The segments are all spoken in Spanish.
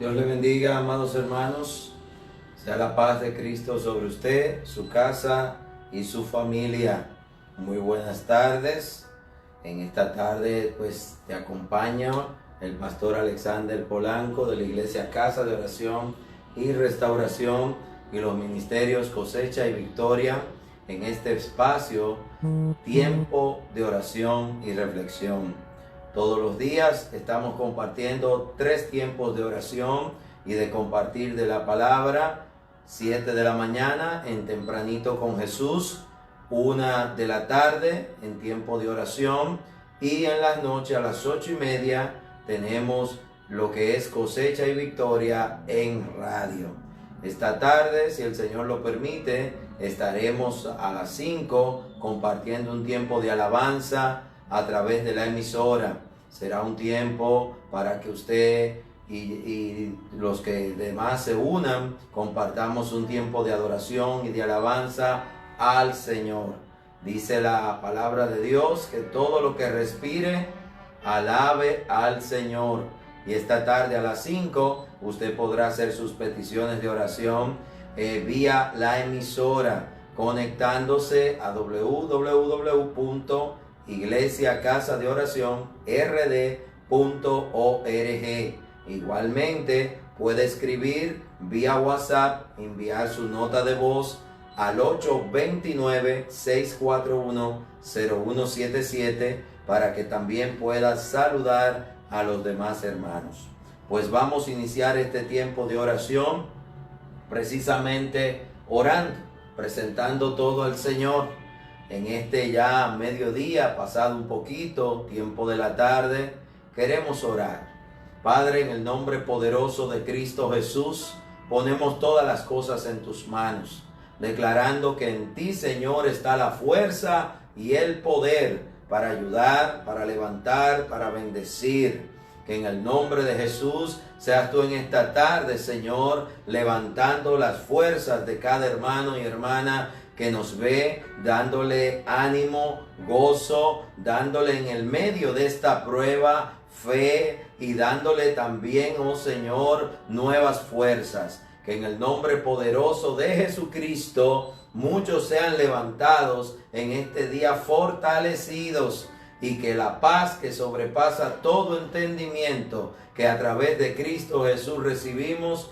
Dios le bendiga, amados hermanos. Sea la paz de Cristo sobre usted, su casa y su familia. Muy buenas tardes. En esta tarde pues te acompaña el pastor Alexander Polanco de la Iglesia Casa de Oración y Restauración y los ministerios Cosecha y Victoria en este espacio, tiempo de oración y reflexión. Todos los días estamos compartiendo 3 tiempos de oración y de compartir de la palabra. 7 de la mañana en Tempranito con Jesús, 1 de la tarde en tiempo de oración, y en las noches a las 8:30 tenemos lo que es Cosecha y Victoria en radio. Esta tarde, si el Señor lo permite, estaremos a las 5 compartiendo un tiempo de alabanza a través de la emisora. Será un tiempo para que usted y los que demás se unan, compartamos un tiempo de adoración y de alabanza al Señor. Dice la palabra de Dios que todo lo que respire, alabe al Señor. Y esta tarde a las 5 usted podrá hacer sus peticiones de oración vía la emisora, conectándose a www.iglesiacasadeoracion.rd.org. Igualmente puede escribir vía WhatsApp, enviar su nota de voz al 829-641-0177 para que también pueda saludar a los demás hermanos. Pues vamos a iniciar este tiempo de oración precisamente orando, presentando todo al Señor. En este ya mediodía, pasado un poquito, tiempo de la tarde, queremos orar. Padre, en el nombre poderoso de Cristo Jesús, ponemos todas las cosas en tus manos, declarando que en ti, Señor, está la fuerza y el poder para ayudar, para levantar, para bendecir. Que en el nombre de Jesús seas tú en esta tarde, Señor, levantando las fuerzas de cada hermano y hermana que nos ve, dándole ánimo, gozo, dándole en el medio de esta prueba fe y dándole también, oh Señor, nuevas fuerzas. Que en el nombre poderoso de Jesucristo muchos sean levantados en este día fortalecidos, y que la paz que sobrepasa todo entendimiento que a través de Cristo Jesús recibimos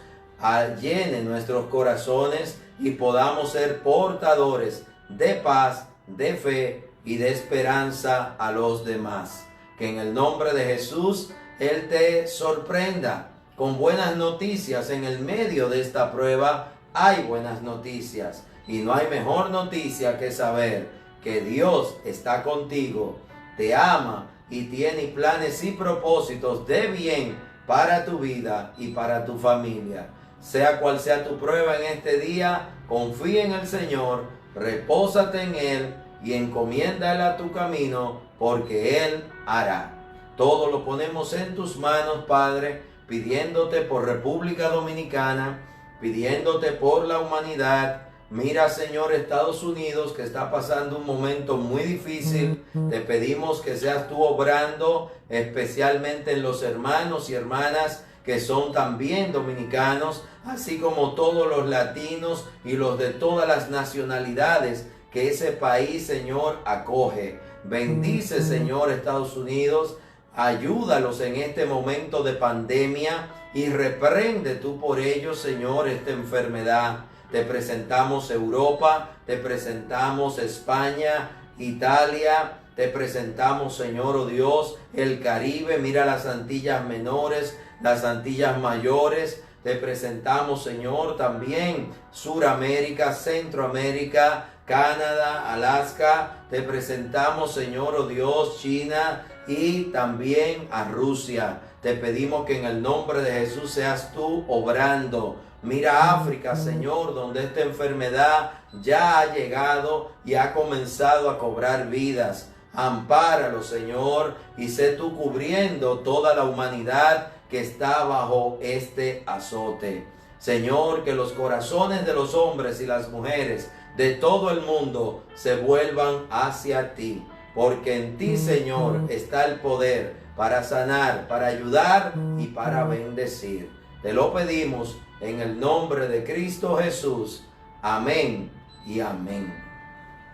llene nuestros corazones y podamos ser portadores de paz, de fe y de esperanza a los demás. Que en el nombre de Jesús Él te sorprenda con buenas noticias. En el medio de esta prueba hay buenas noticias, y no hay mejor noticia que saber que Dios está contigo, te ama y tiene planes y propósitos de bien para tu vida y para tu familia. Sea cual sea tu prueba en este día, confía en el Señor, repósate en Él y encomiéndala a tu camino, porque Él hará. Todo lo ponemos en tus manos, Padre, pidiéndote por República Dominicana, pidiéndote por la humanidad. Mira, Señor, Estados Unidos, que está pasando un momento muy difícil. Te pedimos que seas tú obrando, especialmente en los hermanos y hermanas que son también dominicanos, así como todos los latinos y los de todas las nacionalidades que ese país, Señor, acoge. Bendice, Señor, Estados Unidos. Ayúdalos en este momento de pandemia y reprende tú por ellos, Señor, esta enfermedad. Te presentamos Europa, te presentamos España, Italia, te presentamos, Señor, oh Dios, el Caribe. Mira las Antillas Menores, las Antillas Mayores. Te presentamos, Señor, también Suramérica, Centroamérica, Canadá, Alaska. Te presentamos, Señor, oh Dios, China y también a Rusia. Te pedimos que en el nombre de Jesús seas tú obrando. Mira África, Señor, donde esta enfermedad ya ha llegado y ha comenzado a cobrar vidas. Ampáralo, Señor, y sé tú cubriendo toda la humanidad que está bajo este azote. Señor, que los corazones de los hombres y las mujeres de todo el mundo se vuelvan hacia ti, porque en ti, Señor, está el poder para sanar, para ayudar y para bendecir. Te lo pedimos en el nombre de Cristo Jesús. Amén y amén.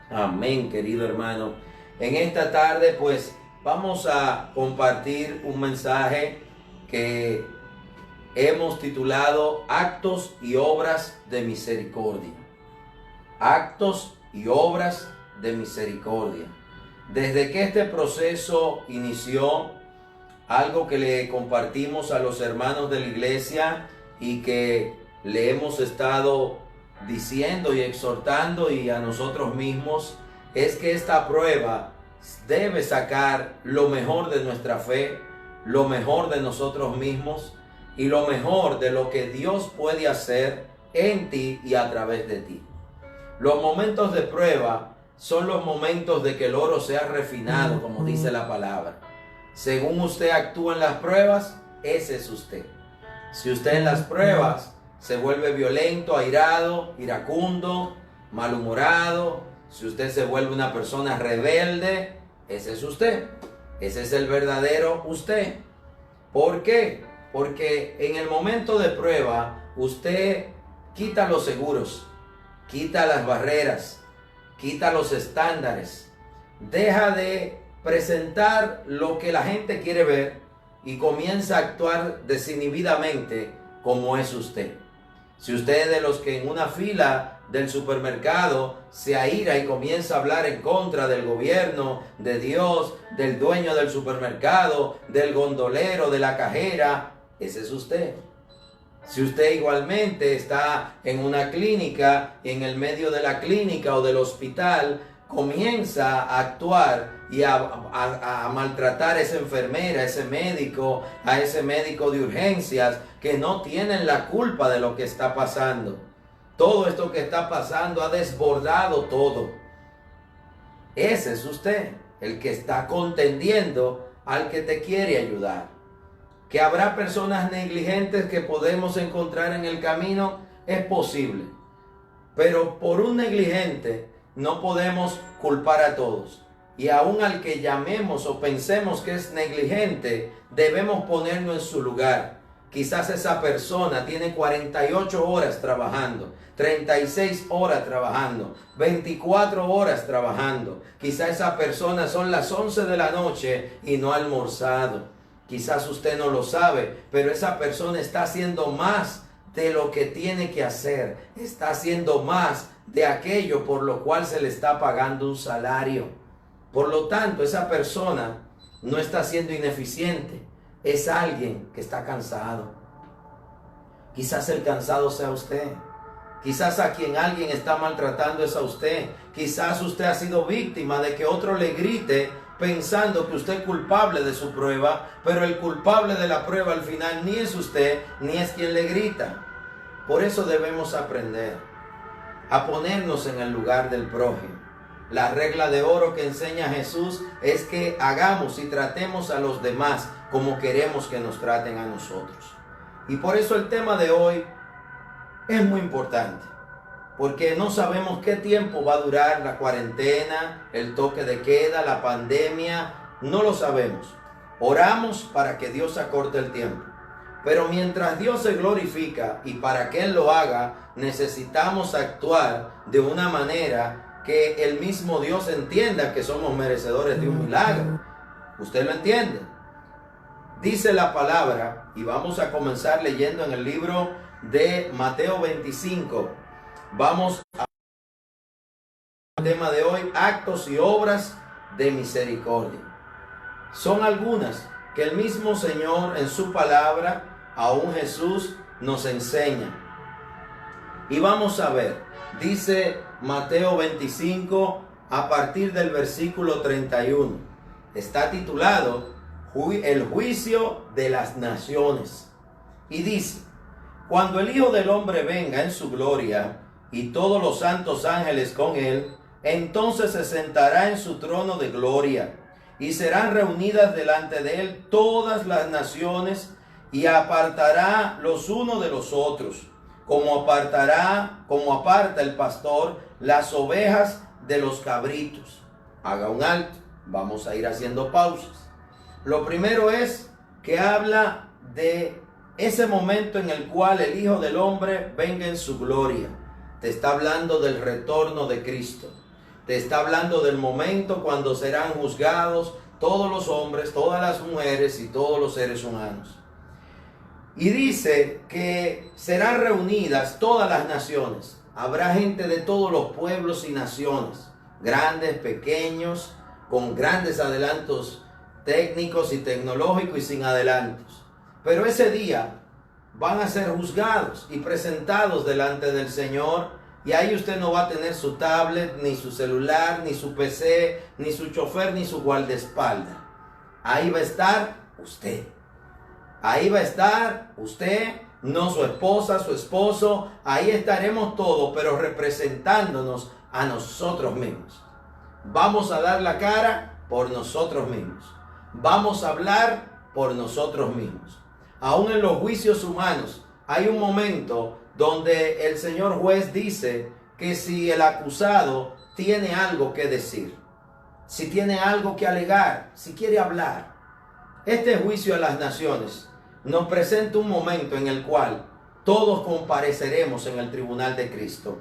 Amén, querido hermano. En esta tarde, pues, vamos a compartir un mensaje que hemos titulado Actos y Obras de Misericordia. Actos y Obras de Misericordia. Desde que este proceso inició, algo que le compartimos a los hermanos de la iglesia y que le hemos estado diciendo y exhortando y a nosotros mismos, es que esta prueba debe sacar lo mejor de nuestra fe, lo mejor de nosotros mismos y lo mejor de lo que Dios puede hacer en ti y a través de ti. Los momentos de prueba son los momentos de que el oro sea refinado, como dice la palabra. Según usted actúa en las pruebas, ese es usted. Si usted en las pruebas se vuelve violento, airado, iracundo, malhumorado, si usted se vuelve una persona rebelde, ese es usted. Ese es el verdadero usted. ¿Por qué? Porque en el momento de prueba, usted quita los seguros, quita las barreras, quita los estándares, deja de presentar lo que la gente quiere ver y comienza a actuar desinhibidamente como es usted. Si usted es de los que en una fila del supermercado se aira y comienza a hablar en contra del gobierno, de Dios, del dueño del supermercado, del gondolero, de la cajera, ese es usted. Si usted igualmente está en una clínica y en el medio de la clínica o del hospital comienza a actuar y a maltratar a esa enfermera, a ese médico de urgencias que no tienen la culpa de lo que está pasando. Todo esto que está pasando ha desbordado todo. Ese es usted, el que está contendiendo al que te quiere ayudar. Que habrá personas negligentes que podemos encontrar en el camino, es posible. Pero por un negligente no podemos culpar a todos. Y aun al que llamemos o pensemos que es negligente, debemos ponernos en su lugar. Quizás esa persona tiene 48 horas trabajando, 36 horas trabajando, 24 horas trabajando. Quizás esa persona son las 11 de la noche y no ha almorzado. Quizás usted no lo sabe, pero esa persona está haciendo más de lo que tiene que hacer. Está haciendo más de aquello por lo cual se le está pagando un salario. Por lo tanto, esa persona no está siendo ineficiente. Es alguien que está cansado. Quizás el cansado sea usted. Quizás a quien alguien está maltratando es a usted. Quizás usted ha sido víctima de que otro le grite pensando que usted es culpable de su prueba, pero el culpable de la prueba al final ni es usted, ni es quien le grita. Por eso debemos aprender a ponernos en el lugar del prójimo. La regla de oro que enseña Jesús es que hagamos y tratemos a los demás como queremos que nos traten a nosotros. Y por eso el tema de hoy es muy importante, porque no sabemos qué tiempo va a durar la cuarentena, el toque de queda, la pandemia, no lo sabemos. Oramos para que Dios acorte el tiempo. Pero mientras Dios se glorifica y para que Él lo haga, necesitamos actuar de una manera que el mismo Dios entienda que somos merecedores de un milagro. ¿Usted lo entiende? Dice la palabra, y vamos a comenzar leyendo en el libro de Mateo 25. Vamos al tema de hoy, actos y obras de misericordia. Son algunas que el mismo Señor en su palabra, aún Jesús, nos enseña. Y vamos a ver, dice Mateo 25 a partir del versículo 31. Está titulado El juicio de las naciones. Y dice: cuando el Hijo del Hombre venga en su gloria y todos los santos ángeles con él, entonces se sentará en su trono de gloria y serán reunidas delante de él todas las naciones y apartará los unos de los otros, como aparta el pastor las ovejas de los cabritos. Haga un alto, vamos a ir haciendo pausas. Lo primero es que habla de ese momento en el cual el Hijo del Hombre venga en su gloria. Te está hablando del retorno de Cristo. Te está hablando del momento cuando serán juzgados todos los hombres, todas las mujeres y todos los seres humanos. Y dice que serán reunidas todas las naciones. Habrá gente de todos los pueblos y naciones, grandes, pequeños, con grandes adelantos técnicos y tecnológicos y sin adelantos. Pero ese día van a ser juzgados y presentados delante del Señor. Y ahí usted no va a tener su tablet, ni su celular, ni su PC, ni su chofer, ni su guardaespaldas. Ahí va a estar usted. Ahí va a estar usted, no su esposa, su esposo. Ahí estaremos todos, pero representándonos a nosotros mismos. Vamos a dar la cara por nosotros mismos. Vamos a hablar por nosotros mismos. Aún en los juicios humanos hay un momento donde el señor juez dice que si el acusado tiene algo que decir, si tiene algo que alegar, si quiere hablar. Este juicio a las naciones nos presenta un momento en el cual todos compareceremos en el tribunal de Cristo.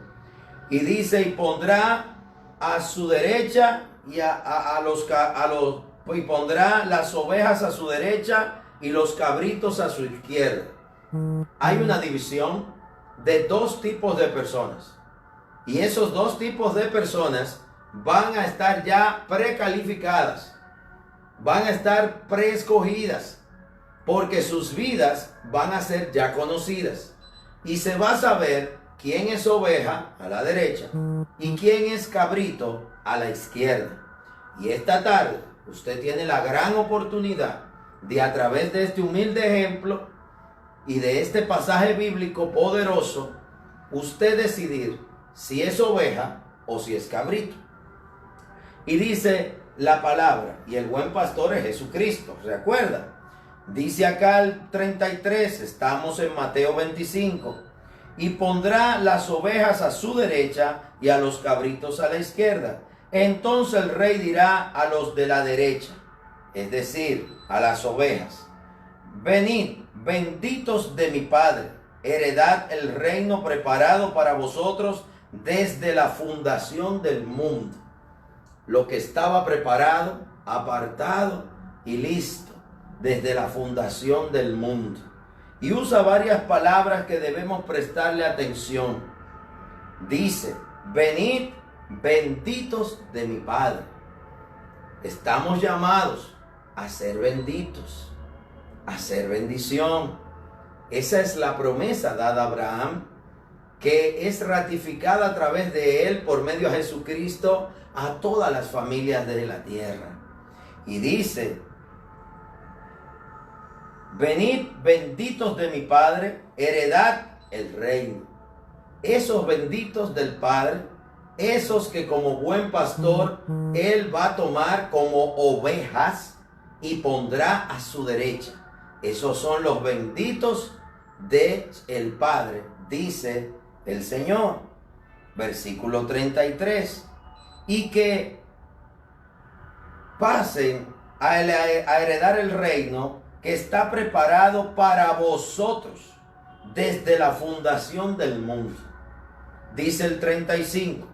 Y dice, y pondrá a su derecha y pondrá las ovejas a su derecha y los cabritos a su izquierda. Hay una división de dos tipos de personas. Y esos dos tipos de personas van a estar ya precalificadas. Van a estar preescogidas. Porque sus vidas van a ser ya conocidas. Y se va a saber quién es oveja a la derecha y quién es cabrito a la izquierda. Y esta tarde usted tiene la gran oportunidad de, a través de este humilde ejemplo y de este pasaje bíblico poderoso, usted decidir si es oveja o si es cabrito. Y dice la palabra, y el buen pastor es Jesucristo, ¿recuerda? Dice acá el 33, estamos en Mateo 25, y pondrá las ovejas a su derecha y a los cabritos a la izquierda. Entonces el rey dirá a los de la derecha, es decir, a las ovejas: venid, benditos de mi Padre, heredad el reino preparado para vosotros desde la fundación del mundo. Lo que estaba preparado, apartado y listo desde la fundación del mundo. Y usa varias palabras que debemos prestarle atención. Dice, venid, benditos de mi Padre. Estamos llamados a ser benditos, a ser bendición. Esa es la promesa dada a Abraham, que es ratificada a través de él por medio de Jesucristo a todas las familias de la tierra. Y dice, venid, benditos de mi Padre, heredad el reino. Esos benditos del Padre, esos que como buen pastor él va a tomar como ovejas y pondrá a su derecha. Esos son los benditos del Padre, dice el Señor. Versículo 33. Y que pasen a heredar el reino que está preparado para vosotros desde la fundación del mundo. Dice el 35.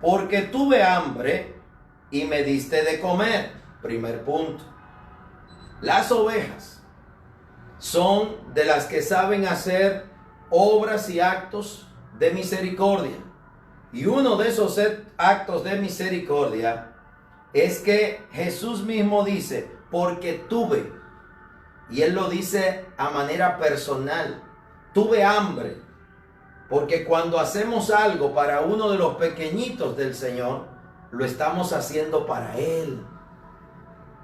Porque tuve hambre y me diste de comer. Primer punto. Las ovejas son de las que saben hacer obras y actos de misericordia. Y uno de esos actos de misericordia es que Jesús mismo dice, porque tuve. Y él lo dice a manera personal. Tuve hambre. Porque cuando hacemos algo para uno de los pequeñitos del Señor, lo estamos haciendo para Él.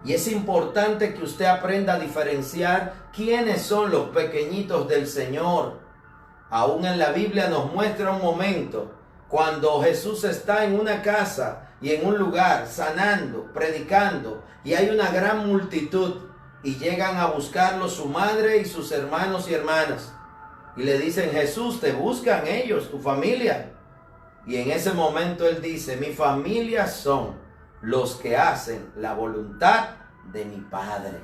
Y es importante que usted aprenda a diferenciar quiénes son los pequeñitos del Señor. Aún en la Biblia nos muestra un momento cuando Jesús está en una casa y en un lugar sanando, predicando, y hay una gran multitud y llegan a buscarlo su madre y sus hermanos y hermanas. Y le dicen, Jesús, te buscan ellos, tu familia. Y en ese momento él dice, mi familia son los que hacen la voluntad de mi Padre.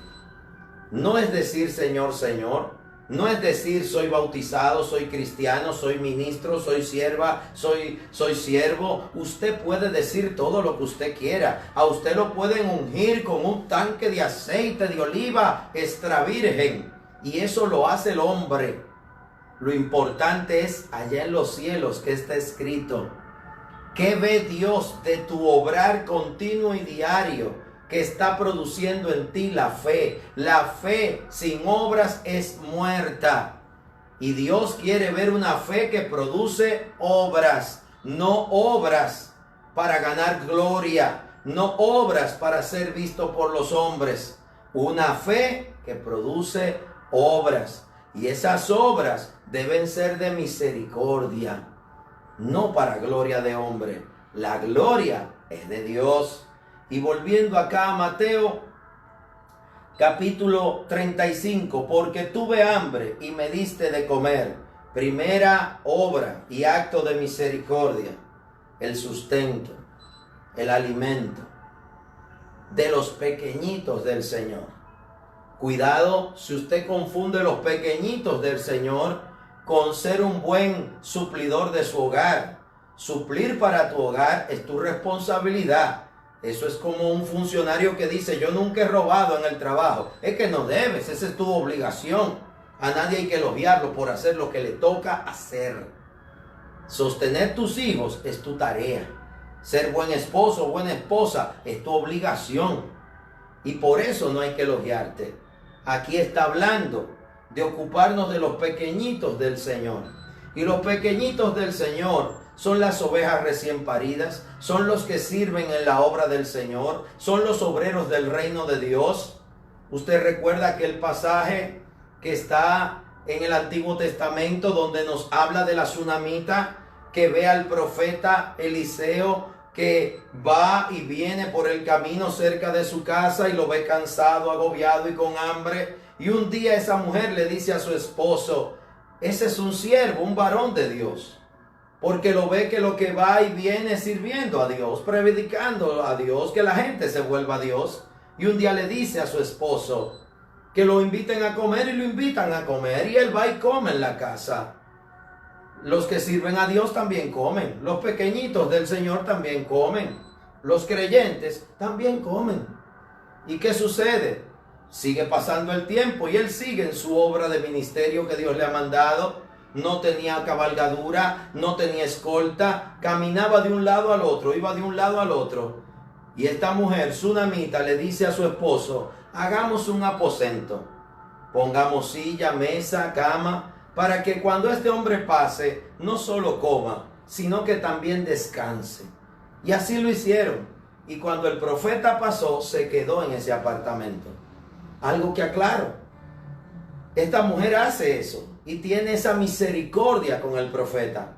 No es decir Señor, Señor, No es decir soy bautizado, soy cristiano, soy ministro, soy sierva, soy siervo. Usted puede decir todo lo que usted quiera. A usted lo pueden ungir con un tanque de aceite de oliva extra virgen. Y eso lo hace el hombre. Lo importante es allá en los cielos que está escrito. ¿Qué ve Dios de tu obrar continuo y diario que está produciendo en ti la fe? La fe sin obras es muerta. Y Dios quiere ver una fe que produce obras, no obras para ganar gloria, no obras para ser visto por los hombres. Una fe que produce obras. Y esas obras deben ser de misericordia, no para gloria de hombre. La gloria es de Dios. Y volviendo acá a Mateo capítulo 35, porque tuve hambre y me diste de comer. Primera obra y acto de misericordia, el sustento, el alimento de los pequeñitos del Señor. Cuidado si usted confunde los pequeñitos del Señor con ser un buen suplidor de su hogar. Suplir para tu hogar es tu responsabilidad. Eso es como un funcionario que dice, yo nunca he robado en el trabajo. Es que no debes, esa es tu obligación. A nadie hay que elogiarlo por hacer lo que le toca hacer. Sostener tus hijos es tu tarea. Ser buen esposo o buena esposa es tu obligación. Y por eso no hay que elogiarte. Aquí está hablando de ocuparnos de los pequeñitos del Señor. Y los pequeñitos del Señor son las ovejas recién paridas, son los que sirven en la obra del Señor, son los obreros del reino de Dios. Usted recuerda aquel pasaje que está en el Antiguo Testamento donde nos habla de la tsunamita que ve al profeta Eliseo que va y viene por el camino cerca de su casa y lo ve cansado, agobiado y con hambre. Y un día esa mujer le dice a su esposo, ese es un siervo, un varón de Dios. Porque lo ve que lo que va y viene sirviendo a Dios, predicando a Dios, que la gente se vuelva a Dios. Y un día le dice a su esposo que lo inviten a comer y lo invitan a comer. Y él va y come en la casa. Los que sirven a Dios también comen. Los pequeñitos del Señor también comen. Los creyentes también comen. ¿Y qué sucede? Sigue pasando el tiempo y él sigue en su obra de ministerio que Dios le ha mandado. No tenía cabalgadura, no tenía escolta, caminaba de un lado al otro, iba de un lado al otro. Y esta mujer, tsunamita, le dice a su esposo, hagamos un aposento, pongamos silla, mesa, cama, para que cuando este hombre pase, no solo coma, sino que también descanse. Y así lo hicieron. Y cuando el profeta pasó, se quedó en ese apartamento. Algo que aclaro, esta mujer hace eso. Y tiene esa misericordia con el profeta.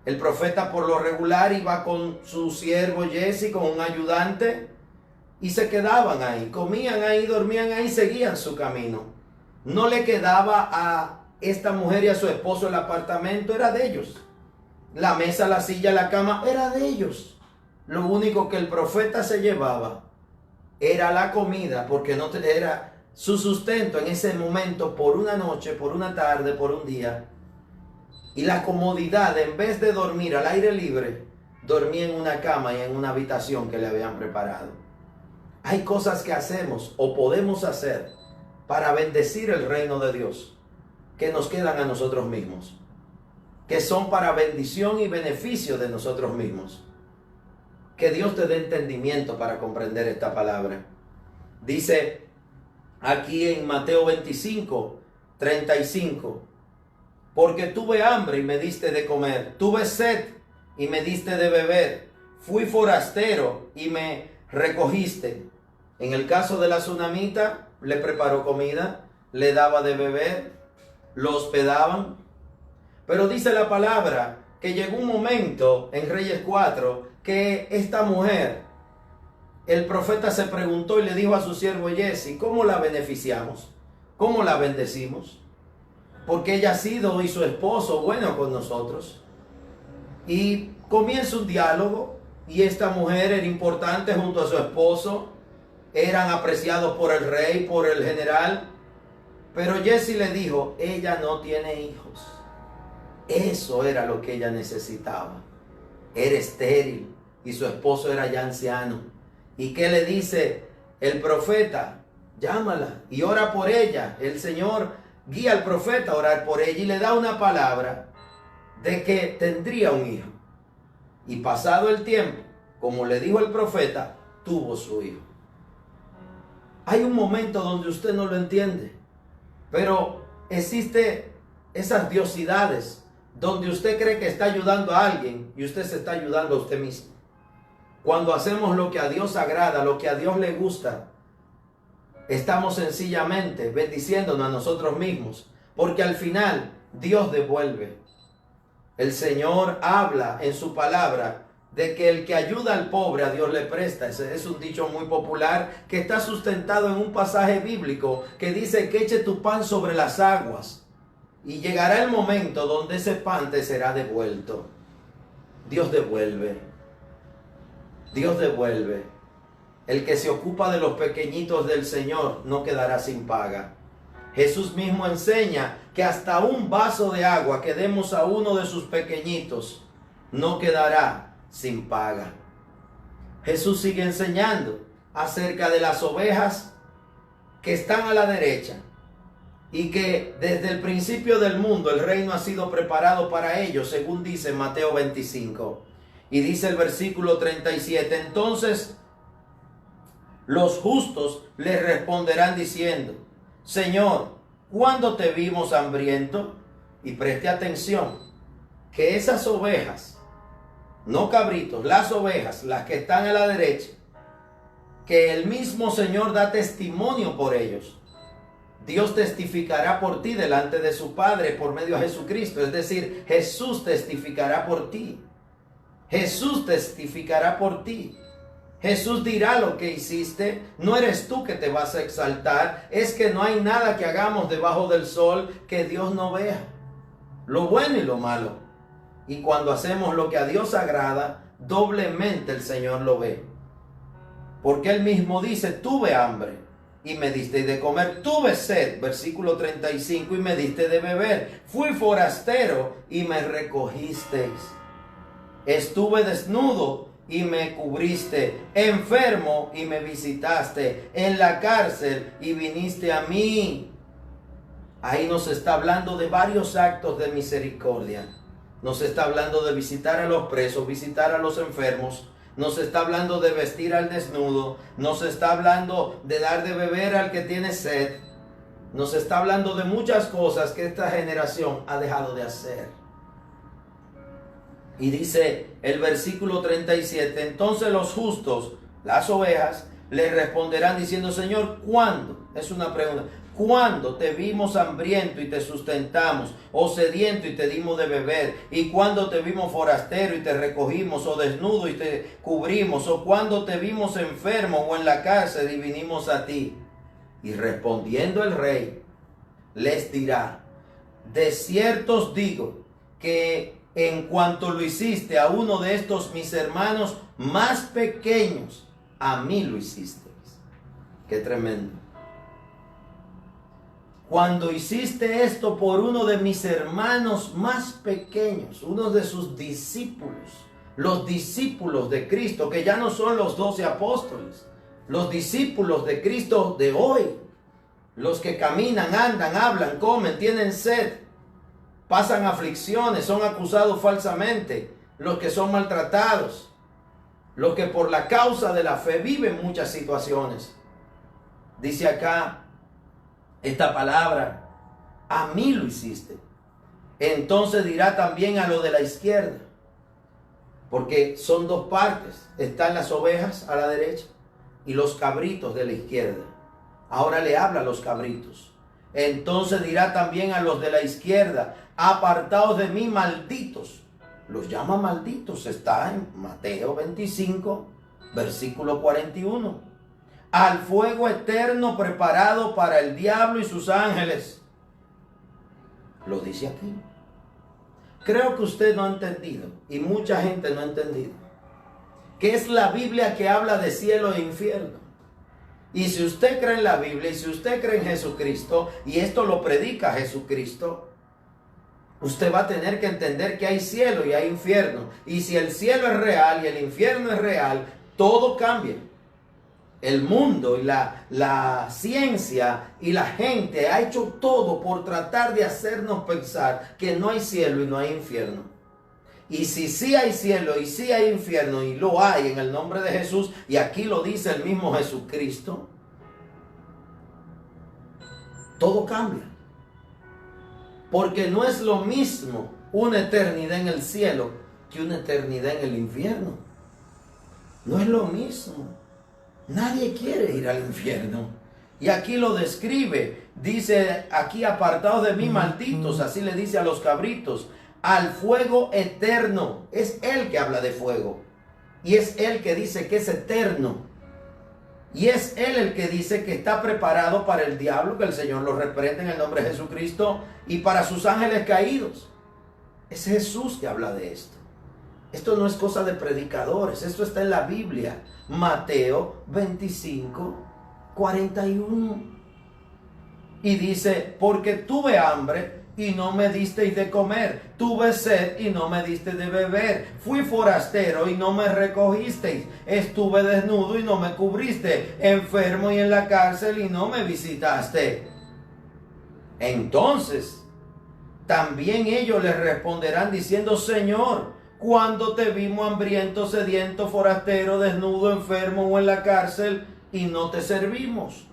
El profeta por lo regular iba con su siervo Jesse, con un ayudante, y se quedaban ahí, comían ahí, dormían ahí, seguían su camino. No le quedaba a esta mujer y a su esposo el apartamento, era de ellos. La mesa, la silla, la cama, era de ellos. Lo único que el profeta se llevaba era la comida, porque no era su sustento en ese momento por una noche, por una tarde, por un día. Y la comodidad, en vez de dormir al aire libre, dormía en una cama y en una habitación que le habían preparado. Hay cosas que hacemos o podemos hacer para bendecir el reino de Dios que nos quedan a nosotros mismos, que son para bendición y beneficio de nosotros mismos. Que Dios te dé entendimiento para comprender esta palabra. Dice aquí en Mateo 25, 35. Porque tuve hambre y me diste de comer. Tuve sed y me diste de beber. Fui forastero y me recogiste. En el caso de la tsunamita, le preparó comida, le daba de beber, lo hospedaban. Pero dice la palabra que llegó un momento en Reyes 4 que esta mujer, el profeta se preguntó y le dijo a su siervo Jesse, ¿cómo la beneficiamos? ¿Cómo la bendecimos? Porque ella ha sido y su esposo bueno con nosotros. Y comienza un diálogo y esta mujer era importante junto a su esposo. Eran apreciados por el rey, por el general. Pero Jesse le dijo, ella no tiene hijos. Eso era lo que ella necesitaba. Era estéril y su esposo era ya anciano. ¿Y qué le dice el profeta? Llámala y ora por ella. El Señor guía al profeta a orar por ella y le da una palabra de que tendría un hijo. Y pasado el tiempo, como le dijo el profeta, tuvo su hijo. Hay un momento donde usted no lo entiende, pero existe esas diosidades donde usted cree que está ayudando a alguien y usted se está ayudando a usted mismo. Cuando hacemos lo que a Dios agrada, lo que a Dios le gusta, estamos sencillamente bendiciéndonos a nosotros mismos, porque al final Dios devuelve. El Señor habla en su palabra de que el que ayuda al pobre a Dios le presta. Ese es un dicho muy popular que está sustentado en un pasaje bíblico que dice que eche tu pan sobre las aguas y llegará el momento donde ese pan te será devuelto. Dios devuelve. Dios devuelve. El que se ocupa de los pequeñitos del Señor no quedará sin paga. Jesús mismo enseña que hasta un vaso de agua que demos a uno de sus pequeñitos no quedará sin paga. Jesús sigue enseñando acerca de las ovejas que están a la derecha y que desde el principio del mundo el reino ha sido preparado para ellos, según dice Mateo 25. Y dice el versículo 37, entonces los justos les responderán diciendo, Señor, ¿cuándo te vimos hambriento? Y preste atención, que esas ovejas, no cabritos, las ovejas, las que están a la derecha, que el mismo Señor da testimonio por ellos. Dios testificará por ti delante de su Padre por medio de Jesucristo. Es decir, Jesús testificará por ti. Jesús testificará por ti. Jesús dirá lo que hiciste. No eres tú que te vas a exaltar. Es que no hay nada que hagamos debajo del sol que Dios no vea. Lo bueno y lo malo. Y cuando hacemos lo que a Dios agrada, doblemente el Señor lo ve. Porque Él mismo dice, tuve hambre y me diste de comer. Tuve sed, versículo 35, y me diste de beber. Fui forastero y me recogisteis. Estuve desnudo y me cubriste, enfermo y me visitaste, en la cárcel y viniste a mí. Ahí nos está hablando de varios actos de misericordia. Nos está hablando de visitar a los presos, visitar a los enfermos. Nos está hablando de vestir al desnudo. Nos está hablando de dar de beber al que tiene sed. Nos está hablando de muchas cosas que esta generación ha dejado de hacer. Y dice el versículo 37, entonces los justos, las ovejas, le responderán diciendo, Señor, ¿cuándo? Es una pregunta. ¿Cuándo te vimos hambriento y te sustentamos, o sediento y te dimos de beber? ¿Y cuándo te vimos forastero y te recogimos, o desnudo y te cubrimos? ¿O cuándo te vimos enfermo o en la cárcel y vinimos a ti? Y respondiendo el rey, les dirá, de cierto os digo que en cuanto lo hiciste a uno de estos mis hermanos más pequeños, a mí lo hicisteis. Qué tremendo. Cuando hiciste esto por uno de mis hermanos más pequeños, uno de sus discípulos, los discípulos de Cristo, que ya no son los 12 apóstoles, los discípulos de Cristo de hoy, los que caminan, andan, hablan, comen, tienen sed, pasan aflicciones, son acusados falsamente, los que son maltratados, los que por la causa de la fe viven muchas situaciones. Dice acá esta palabra, a mí lo hiciste. Entonces dirá también a lo de la izquierda, porque son dos partes, están las ovejas a la derecha y los cabritos de la izquierda. Ahora le habla a los cabritos. Entonces dirá también a los de la izquierda, apartaos de mí, malditos. Los llama malditos, está en Mateo 25, versículo 41. Al fuego eterno preparado para el diablo y sus ángeles. Lo dice aquí. Creo que usted no ha entendido, y mucha gente no ha entendido, que es la Biblia que habla de cielo e infierno. Y si usted cree en la Biblia y si usted cree en Jesucristo, y esto lo predica Jesucristo, usted va a tener que entender que hay cielo y hay infierno. Y si el cielo es real y el infierno es real, todo cambia. El mundo y la ciencia y la gente ha hecho todo por tratar de hacernos pensar que no hay cielo y no hay infierno. Y si sí hay cielo y sí hay infierno, y lo hay en el nombre de Jesús, y aquí lo dice el mismo Jesucristo, todo cambia. Porque no es lo mismo una eternidad en el cielo que una eternidad en el infierno. No es lo mismo. Nadie quiere ir al infierno. Y aquí lo describe. Dice aquí: apartados de mí, malditos. Así le dice a los cabritos. Al fuego eterno. Es Él que habla de fuego. Y es Él que dice que es eterno. Y es Él el que dice que está preparado para el diablo, que el Señor lo reprende en el nombre de Jesucristo, y para sus ángeles caídos. Es Jesús que habla de esto. Esto no es cosa de predicadores, esto está en la Biblia. Mateo 25, 41. Y dice: porque tuve hambre y no me disteis de comer, tuve sed y no me disteis de beber, fui forastero y no me recogisteis, estuve desnudo y no me cubriste, enfermo y en la cárcel y no me visitaste. Entonces también ellos les responderán diciendo: Señor, ¿cuándo te vimos hambriento, sediento, forastero, desnudo, enfermo o en la cárcel y no te servimos?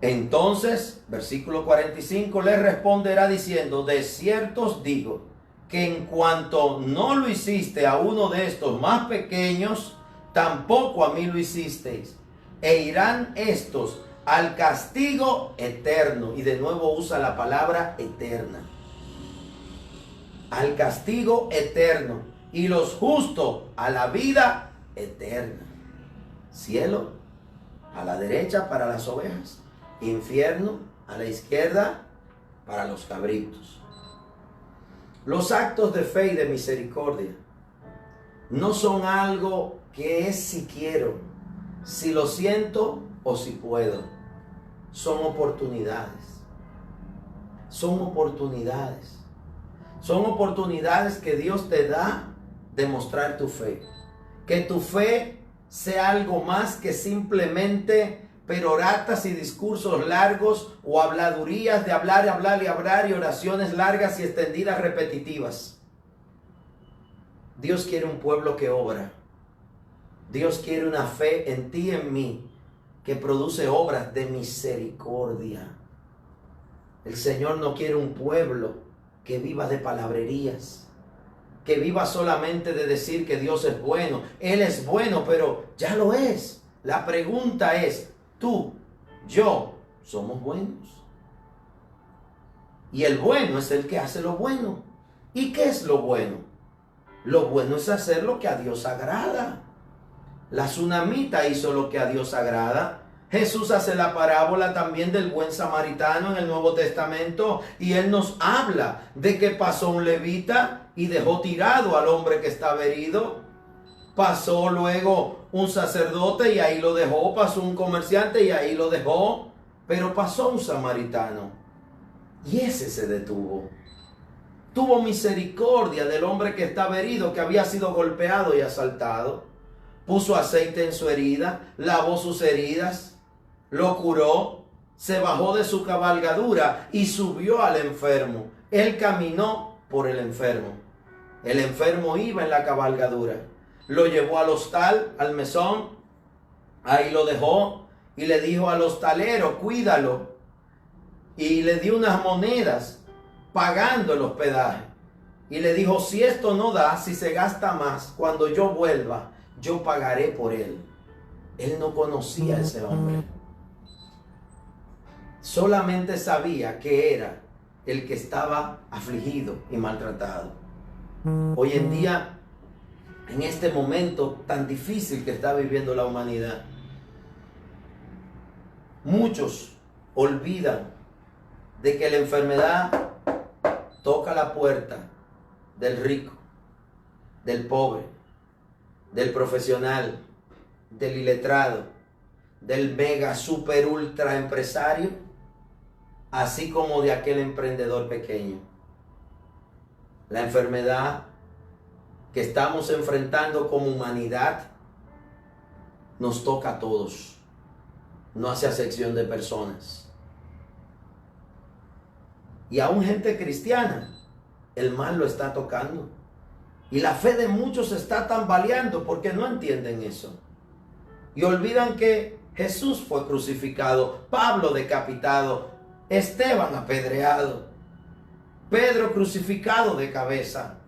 Entonces, versículo 45, le responderá diciendo: de cierto os digo, que en cuanto no lo hiciste a uno de estos más pequeños, tampoco a mí lo hicisteis. E irán estos al castigo eterno. Y de nuevo usa la palabra eterna. Al castigo eterno. Y los justos a la vida eterna. Cielo a la derecha para las ovejas. Infierno a la izquierda para los cabritos. Los actos de fe y de misericordia no son algo que es si quiero, si lo siento o si puedo. Son oportunidades. Son oportunidades. Son oportunidades que Dios te da de mostrar tu fe. Que tu fe sea algo más que simplemente peroratas y discursos largos o habladurías de hablar y oraciones largas y extendidas repetitivas. Dios quiere un pueblo que obra. Dios quiere una fe en ti y en mí que produce obras de misericordia. El Señor no quiere un pueblo que viva de palabrerías, que viva solamente de decir que Dios es bueno. Él es bueno, pero ya lo es. La pregunta es: tú, yo, ¿somos buenos? Y el bueno es el que hace lo bueno. ¿Y qué es lo bueno? Lo bueno es hacer lo que a Dios agrada. La tsunamita hizo lo que a Dios agrada. Jesús hace la parábola también del buen samaritano en el Nuevo Testamento, y Él nos habla de que pasó un levita y dejó tirado al hombre que estaba herido. Pasó luego un sacerdote y ahí lo dejó. Pasó un comerciante y ahí lo dejó. Pero pasó un samaritano y ese se detuvo. Tuvo misericordia del hombre que estaba herido, que había sido golpeado y asaltado. Puso aceite en su herida, lavó sus heridas, lo curó, se bajó de su cabalgadura y subió al enfermo. Él caminó por el enfermo. El enfermo iba en la cabalgadura. Lo llevó al hostal, al mesón, ahí lo dejó y le dijo al hostalero: cuídalo. Y le dio unas monedas pagando el hospedaje. Y le dijo: si esto no da, si se gasta más, cuando yo vuelva, yo pagaré por él. Él no conocía a ese hombre. Solamente sabía que era el que estaba afligido y maltratado. Hoy en día, en este momento tan difícil que está viviendo la humanidad, muchos olvidan de que la enfermedad toca la puerta del rico, del pobre, del profesional, del iletrado, del mega super ultra empresario, así como de aquel emprendedor pequeño. La enfermedad que estamos enfrentando como humanidad nos toca a todos, no hace acepción de personas. Y aún gente cristiana, el mal lo está tocando. Y la fe de muchos está tambaleando porque no entienden eso. Y olvidan que Jesús fue crucificado, Pablo decapitado, Esteban apedreado, Pedro crucificado de cabeza.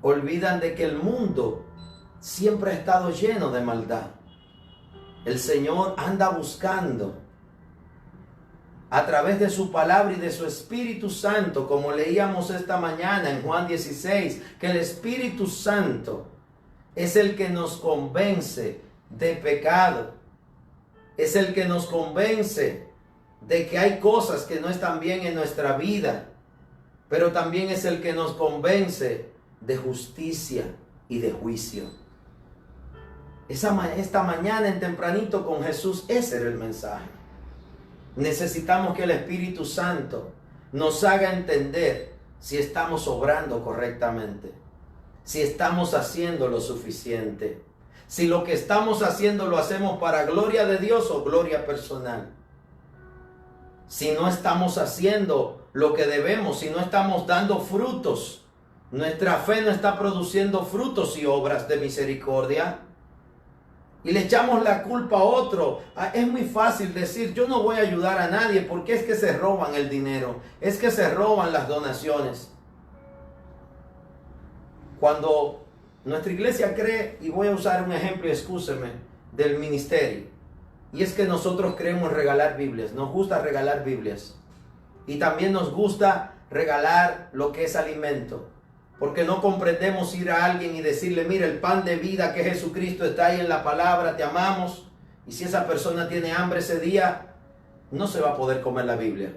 Olvidan de que el mundo siempre ha estado lleno de maldad. El Señor anda buscando a través de su palabra y de su Espíritu Santo, como leíamos esta mañana en Juan 16, que el Espíritu Santo es el que nos convence de pecado, es el que nos convence de que hay cosas que no están bien en nuestra vida, pero también es el que nos convence de justicia y de juicio. Esta mañana en tempranito con Jesús, ese era el mensaje. Necesitamos que el Espíritu Santo nos haga entender si estamos obrando correctamente, si estamos haciendo lo suficiente, si lo que estamos haciendo lo hacemos para gloria de Dios o gloria personal. Si no estamos haciendo lo que debemos, si no estamos dando frutos, nuestra fe no está produciendo frutos y obras de misericordia, y le echamos la culpa a otro. Es muy fácil decir, yo no voy a ayudar a nadie porque es que se roban el dinero, es que se roban las donaciones. Cuando nuestra iglesia cree, y voy a usar un ejemplo, excúseme, del ministerio, y es que nosotros creemos regalar Biblias, nos gusta regalar Biblias, y también nos gusta regalar lo que es alimento. Porque no comprendemos ir a alguien y decirle, mira, el pan de vida que es Jesucristo está ahí en la palabra, te amamos. Y si esa persona tiene hambre ese día, no se va a poder comer la Biblia.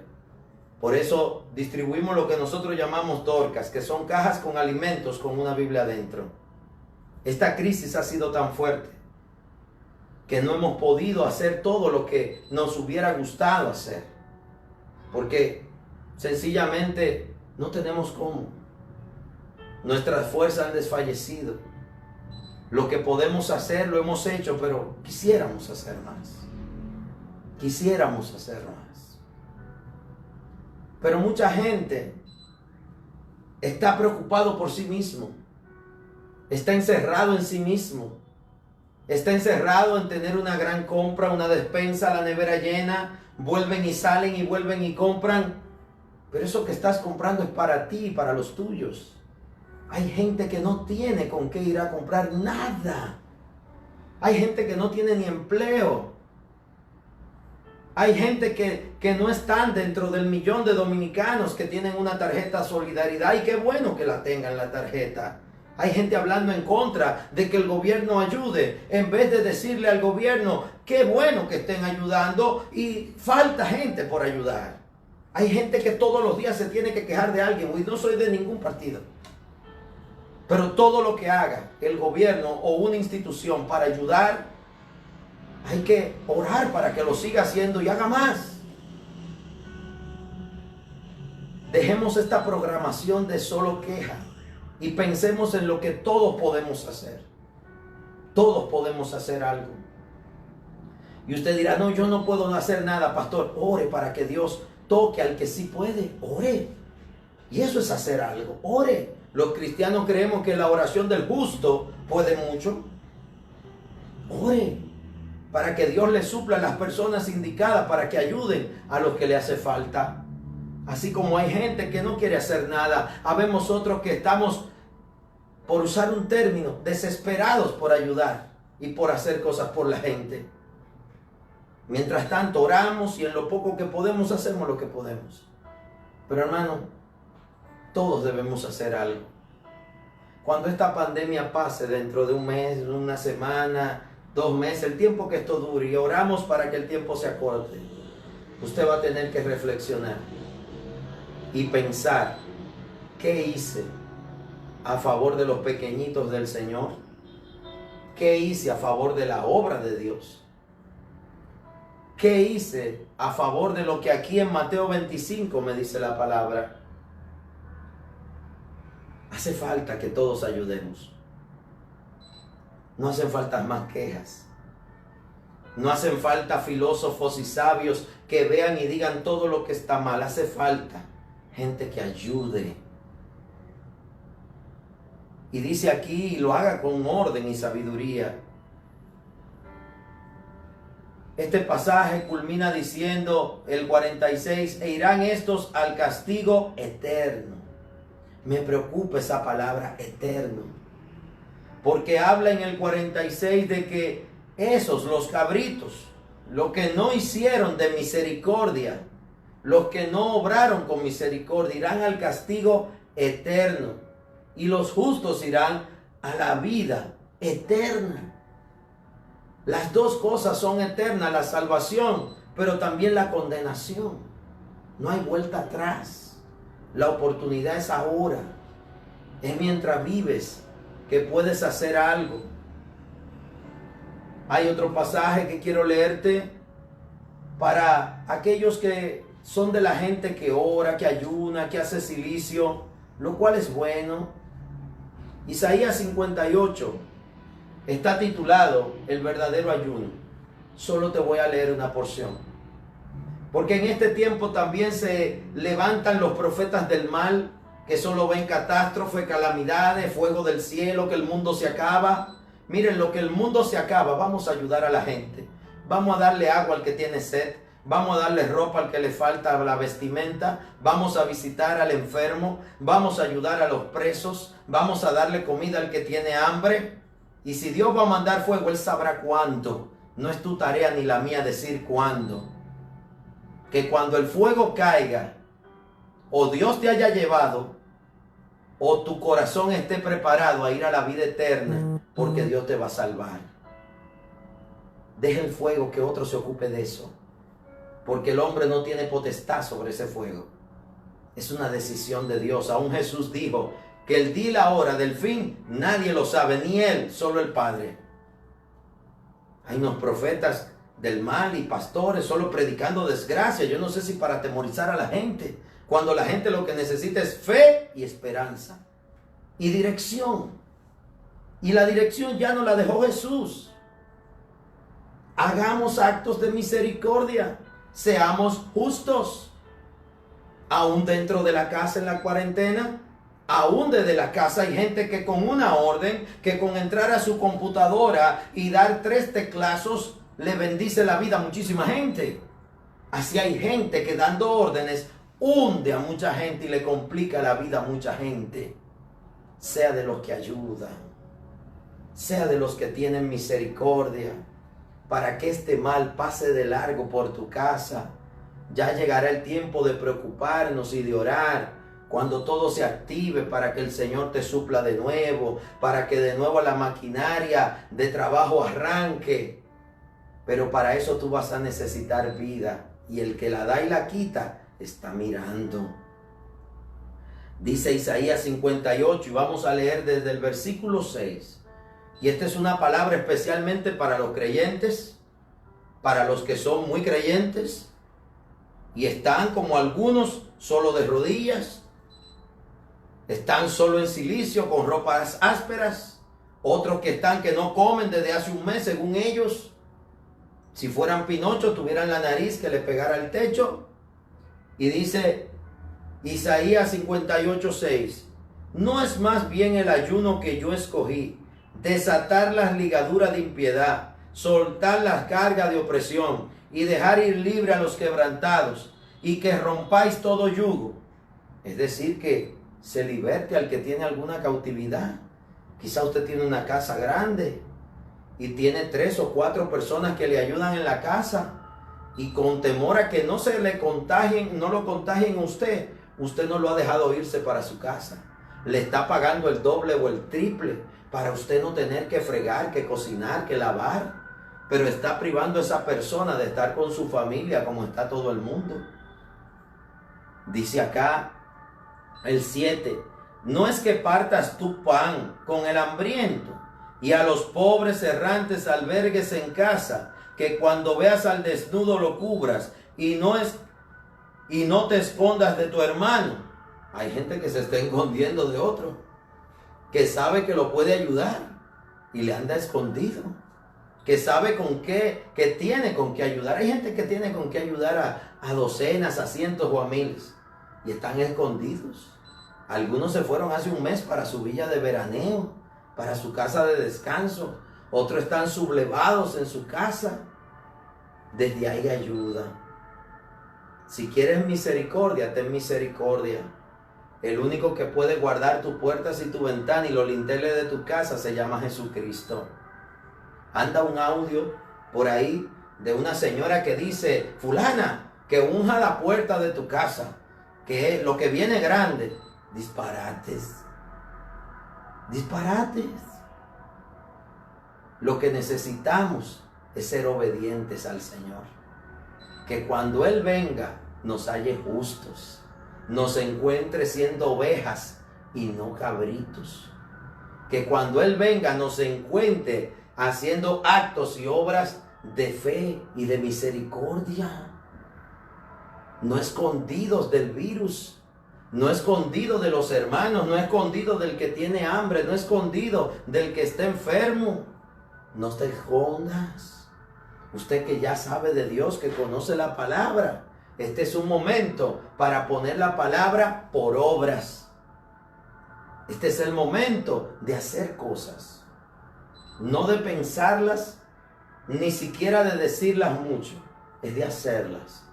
Por eso distribuimos lo que nosotros llamamos dorcas, que son cajas con alimentos con una Biblia adentro. Esta crisis ha sido tan fuerte que no hemos podido hacer todo lo que nos hubiera gustado hacer. Porque sencillamente no tenemos cómo. Nuestras fuerzas han desfallecido. Lo que podemos hacer lo hemos hecho, pero quisiéramos hacer más. Quisiéramos hacer más. Pero mucha gente está preocupado por sí mismo. Está encerrado en sí mismo. Está encerrado en tener una gran compra, una despensa, la nevera llena. Vuelven y salen y vuelven y compran. Pero eso que estás comprando es para ti y para los tuyos. Hay gente que no tiene con qué ir a comprar nada. Hay gente que no tiene ni empleo. Hay gente que no están dentro del 1.000.000 de dominicanos que tienen una tarjeta Solidaridad. Y qué bueno que la tengan la tarjeta. Hay gente hablando en contra de que el gobierno ayude. En vez de decirle al gobierno, qué bueno que estén ayudando. Y falta gente por ayudar. Hay gente que todos los días se tiene que quejar de alguien. Y no soy de ningún partido. Pero todo lo que haga el gobierno o una institución para ayudar, hay que orar para que lo siga haciendo y haga más. Dejemos esta programación de solo queja y pensemos en lo que todos podemos hacer. Todos podemos hacer algo. Y usted dirá, no, yo no puedo hacer nada, pastor. Ore para que Dios toque al que sí puede. Ore. Y eso es hacer algo. Ore. Los cristianos creemos que la oración del justo puede mucho. Ore para que Dios le supla a las personas indicadas para que ayuden a los que le hace falta. Así como hay gente que no quiere hacer nada, habemos otros que estamos, por usar un término, desesperados por ayudar y por hacer cosas por la gente. Mientras tanto oramos y en lo poco que podemos hacemos lo que podemos. Pero hermano, todos debemos hacer algo. Cuando esta pandemia pase dentro de un mes, una semana, 2 meses, el tiempo que esto dure, y oramos para que el tiempo se acorte, usted va a tener que reflexionar y pensar, ¿qué hice a favor de los pequeñitos del Señor? ¿Qué hice a favor de la obra de Dios? ¿Qué hice a favor de lo que aquí en Mateo 25 me dice la palabra? Hace falta que todos ayudemos. No hacen falta más quejas. No hacen falta filósofos y sabios que vean y digan todo lo que está mal. Hace falta gente que ayude. Y dice aquí, y lo haga con orden y sabiduría. Este pasaje culmina diciendo el 46, e irán estos al castigo eterno. Me preocupa esa palabra eterno, porque habla en el 46 de que esos, los cabritos, los que no hicieron de misericordia, los que no obraron con misericordia, irán al castigo eterno, y los justos irán a la vida eterna. Las dos cosas son eternas, la salvación, pero también la condenación. No hay vuelta atrás. La oportunidad es ahora. Es mientras vives que puedes hacer algo. Hay otro pasaje que quiero leerte para aquellos que son de la gente que ora, que ayuna, que hace cilicio, lo cual es bueno. Isaías 58 está titulado El verdadero ayuno. Solo te voy a leer una porción, porque en este tiempo también se levantan los profetas del mal, que solo ven catástrofes, calamidades, fuego del cielo, que el mundo se acaba. Miren, lo que el mundo se acaba, vamos a ayudar a la gente. Vamos a darle agua al que tiene sed. Vamos a darle ropa al que le falta la vestimenta. Vamos a visitar al enfermo. Vamos a ayudar a los presos. Vamos a darle comida al que tiene hambre. Y si Dios va a mandar fuego, Él sabrá cuándo. No es tu tarea ni la mía decir cuándo. Que cuando el fuego caiga, o Dios te haya llevado, o tu corazón esté preparado a ir a la vida eterna, porque Dios te va a salvar. Deja el fuego, que otro se ocupe de eso, porque el hombre no tiene potestad sobre ese fuego. Es una decisión de Dios. Aún Jesús dijo que el día y la hora del fin nadie lo sabe, ni Él, solo el Padre. Hay unos profetas del mal y pastores solo predicando desgracia. Yo no sé si para atemorizar a la gente, cuando la gente lo que necesita es fe y esperanza y dirección. Y la dirección ya no la dejó Jesús. Hagamos actos de misericordia, seamos justos. Aún dentro de la casa en la cuarentena, aún desde la casa hay gente que con una orden, que con entrar a su computadora y dar 3 teclazos, le bendice la vida a muchísima gente. Así hay gente que dando órdenes hunde a mucha gente y le complica la vida a mucha gente. Sea de los que ayudan, sea de los que tienen misericordia, para que este mal pase de largo por tu casa. Ya llegará el tiempo de preocuparnos y de orar, cuando todo se active, para que el Señor te supla de nuevo, para que de nuevo la maquinaria de trabajo arranque. Pero para eso tú vas a necesitar vida, y el que la da y la quita está mirando. Dice Isaías 58, y vamos a leer desde el versículo 6. Y esta es una palabra especialmente para los creyentes, para los que son muy creyentes y están como algunos solo de rodillas, están solo en cilicio con ropas ásperas, otros que están que no comen desde hace un mes según ellos. Si fueran Pinocho, tuvieran la nariz que le pegara al techo. Y dice Isaías 58:6, ¿no es más bien el ayuno que yo escogí, desatar las ligaduras de impiedad, soltar las cargas de opresión y dejar ir libre a los quebrantados, y que rompáis todo yugo? Es decir, que se liberte al que tiene alguna cautividad. Quizá usted tiene una casa grande y tiene 3 o 4 personas que le ayudan en la casa, y con temor a que no se le contagien, no lo contagien a usted, usted no lo ha dejado irse para su casa. Le está pagando el doble o el triple para usted no tener que fregar, que cocinar, que lavar. Pero está privando a esa persona de estar con su familia como está todo el mundo. Dice acá el 7, no es que partas tu pan con el hambriento, y a los pobres errantes albergues en casa, que cuando veas al desnudo lo cubras y no te escondas de tu hermano. Hay gente que se está escondiendo de otro, que sabe que lo puede ayudar y le anda escondido, que sabe que tiene con qué ayudar. Hay gente que tiene con qué ayudar a docenas, a cientos o a miles y están escondidos. Algunos se fueron hace un mes para su villa de veraneo, para su casa de descanso. Otros están sublevados en su casa. Desde ahí ayuda. Si quieres misericordia, ten misericordia. El único que puede guardar tus puertas y tu ventana y los linteles de tu casa se llama Jesucristo. Anda un audio por ahí de una señora que dice: fulana, que unja la puerta de tu casa, que lo que viene grande. Disparates. Disparates. Lo que necesitamos es ser obedientes al Señor. Que cuando Él venga nos halle justos, nos encuentre siendo ovejas y no cabritos. Que cuando Él venga nos encuentre haciendo actos y obras de fe y de misericordia. No escondidos del virus, no escondidos de los hermanos, no escondidos del que tiene hambre, no escondido del que está enfermo. No te escondas. Usted que ya sabe de Dios, que conoce la palabra, este es un momento para poner la palabra por obras. Este es el momento de hacer cosas, no de pensarlas, ni siquiera de decirlas mucho, es de hacerlas.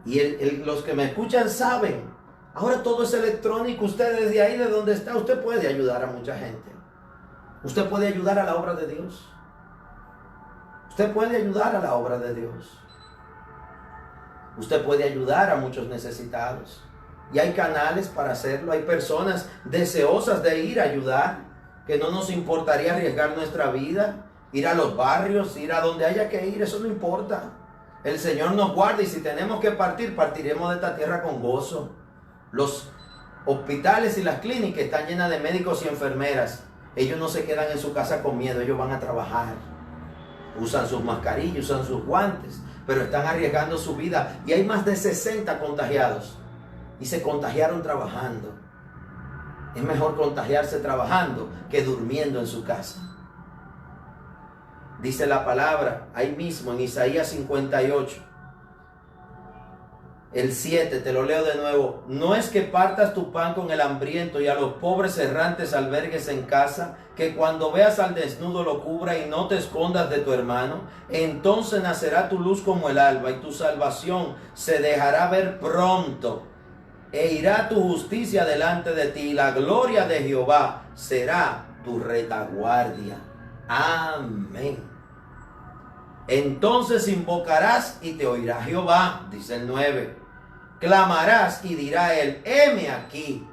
Y los que me escuchan saben, ahora todo es electrónico. Usted desde ahí, de donde está, usted puede ayudar a mucha gente. Usted puede ayudar a la obra de Dios. Usted puede ayudar a la obra de Dios. Usted puede ayudar a muchos necesitados. Y hay canales para hacerlo. Hay personas deseosas de ir a ayudar, que no nos importaría arriesgar nuestra vida, ir a los barrios, ir a donde haya que ir. Eso no importa. El Señor nos guarda, y si tenemos que partir, partiremos de esta tierra con gozo. Los hospitales y las clínicas están llenas de médicos y enfermeras. Ellos no se quedan en su casa con miedo, ellos van a trabajar. Usan sus mascarillas, usan sus guantes, pero están arriesgando su vida. Y hay más de 60 contagiados. Y se contagiaron trabajando. Es mejor contagiarse trabajando que durmiendo en su casa. Dice la palabra, ahí mismo en Isaías 58, el 7, te lo leo de nuevo. No es que partas tu pan con el hambriento y a los pobres errantes albergues en casa, que cuando veas al desnudo lo cubra y no te escondas de tu hermano. Entonces nacerá tu luz como el alba y tu salvación se dejará ver pronto. E irá tu justicia delante de ti y la gloria de Jehová será tu retaguardia. Amén. Entonces invocarás y te oirá Jehová, dice el 9. Clamarás y dirá él: heme aquí.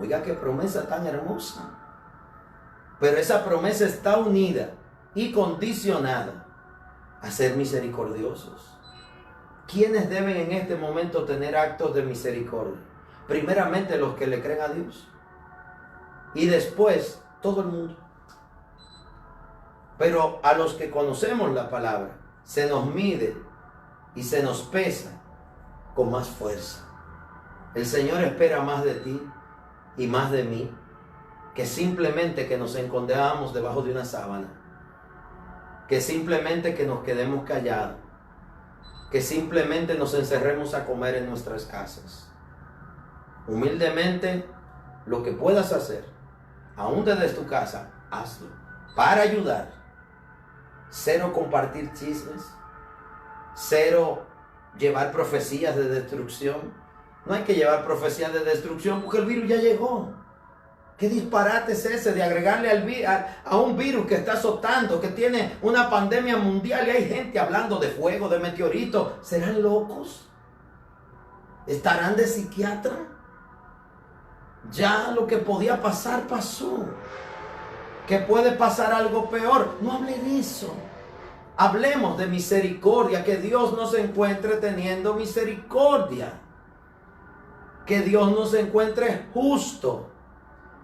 Oiga qué promesa tan hermosa. Pero esa promesa está unida y condicionada a ser misericordiosos. ¿Quiénes deben en este momento tener actos de misericordia? Primeramente los que le creen a Dios. Y después todo el mundo. Pero a los que conocemos la palabra, se nos mide y se nos pesa con más fuerza. El Señor espera más de ti y más de mí que simplemente que nos escondamos debajo de una sábana, que simplemente que nos quedemos callados, que simplemente nos encerremos a comer en nuestras casas. Humildemente, lo que puedas hacer, aún desde tu casa, hazlo para ayudar. Cero compartir chismes, cero llevar profecías de destrucción. No hay que llevar profecías de destrucción porque el virus ya llegó. ¿Qué disparate es ese de agregarle a un virus que está azotando, que tiene una pandemia mundial y hay gente hablando de fuego, de meteoritos? ¿Serán locos? ¿Estarán de psiquiatra? Ya lo que podía pasar pasó. ¿Que puede pasar algo peor? No hable de eso. Hablemos de misericordia, que Dios nos encuentre teniendo misericordia. Que Dios nos encuentre justo.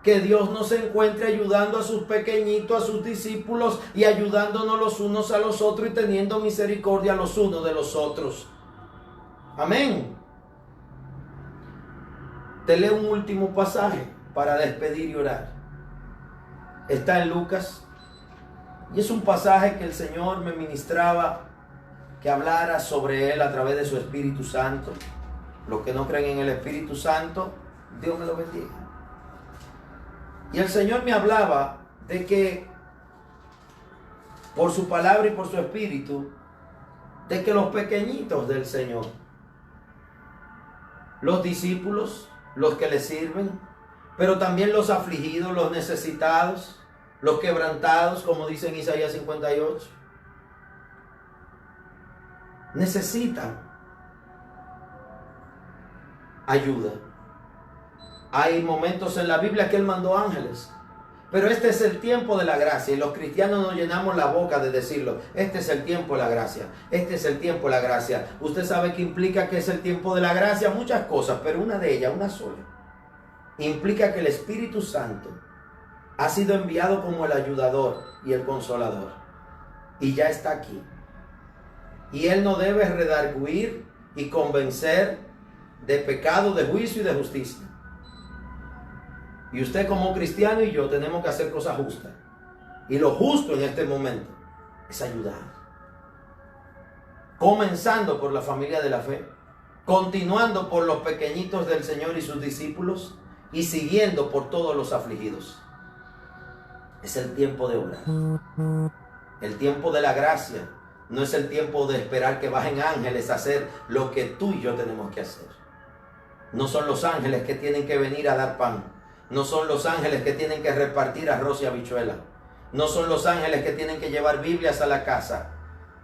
que Dios nos encuentre ayudando a sus pequeñitos, a sus discípulos y ayudándonos los unos a los otros y teniendo misericordia los unos de los otros. Amén. Te leo un último pasaje para despedir y orar. Está en Lucas y es un pasaje que el Señor me ministraba que hablara sobre él a través de su Espíritu Santo. Los que no creen en el Espíritu Santo, Dios me lo bendiga. Y el Señor me hablaba de que por su palabra y por su Espíritu, de que los pequeñitos del Señor, los discípulos, los que le sirven, pero también los afligidos, los necesitados, los quebrantados, como dice en Isaías 58, necesitan ayuda. Hay momentos en la Biblia que Él mandó ángeles, pero este es el tiempo de la gracia y los cristianos nos llenamos la boca de decirlo. Este es el tiempo de la gracia, este es el tiempo de la gracia. Usted sabe que implica que es el tiempo de la gracia, muchas cosas, pero una de ellas, una sola, implica que el Espíritu Santo ha sido enviado como el ayudador y el consolador y ya está aquí. Y Él no debe redarguir y convencer de pecado, de juicio y de justicia. Y usted como cristiano y yo tenemos que hacer cosas justas. Y lo justo en este momento es ayudar. Comenzando por la familia de la fe, continuando por los pequeñitos del Señor y sus discípulos, y siguiendo por todos los afligidos. Es el tiempo de orar. El tiempo de la gracia. No es el tiempo de esperar que bajen ángeles a hacer lo que tú y yo tenemos que hacer. No son los ángeles que tienen que venir a dar pan. No son los ángeles que tienen que repartir arroz y habichuela. No son los ángeles que tienen que llevar Biblias a la casa.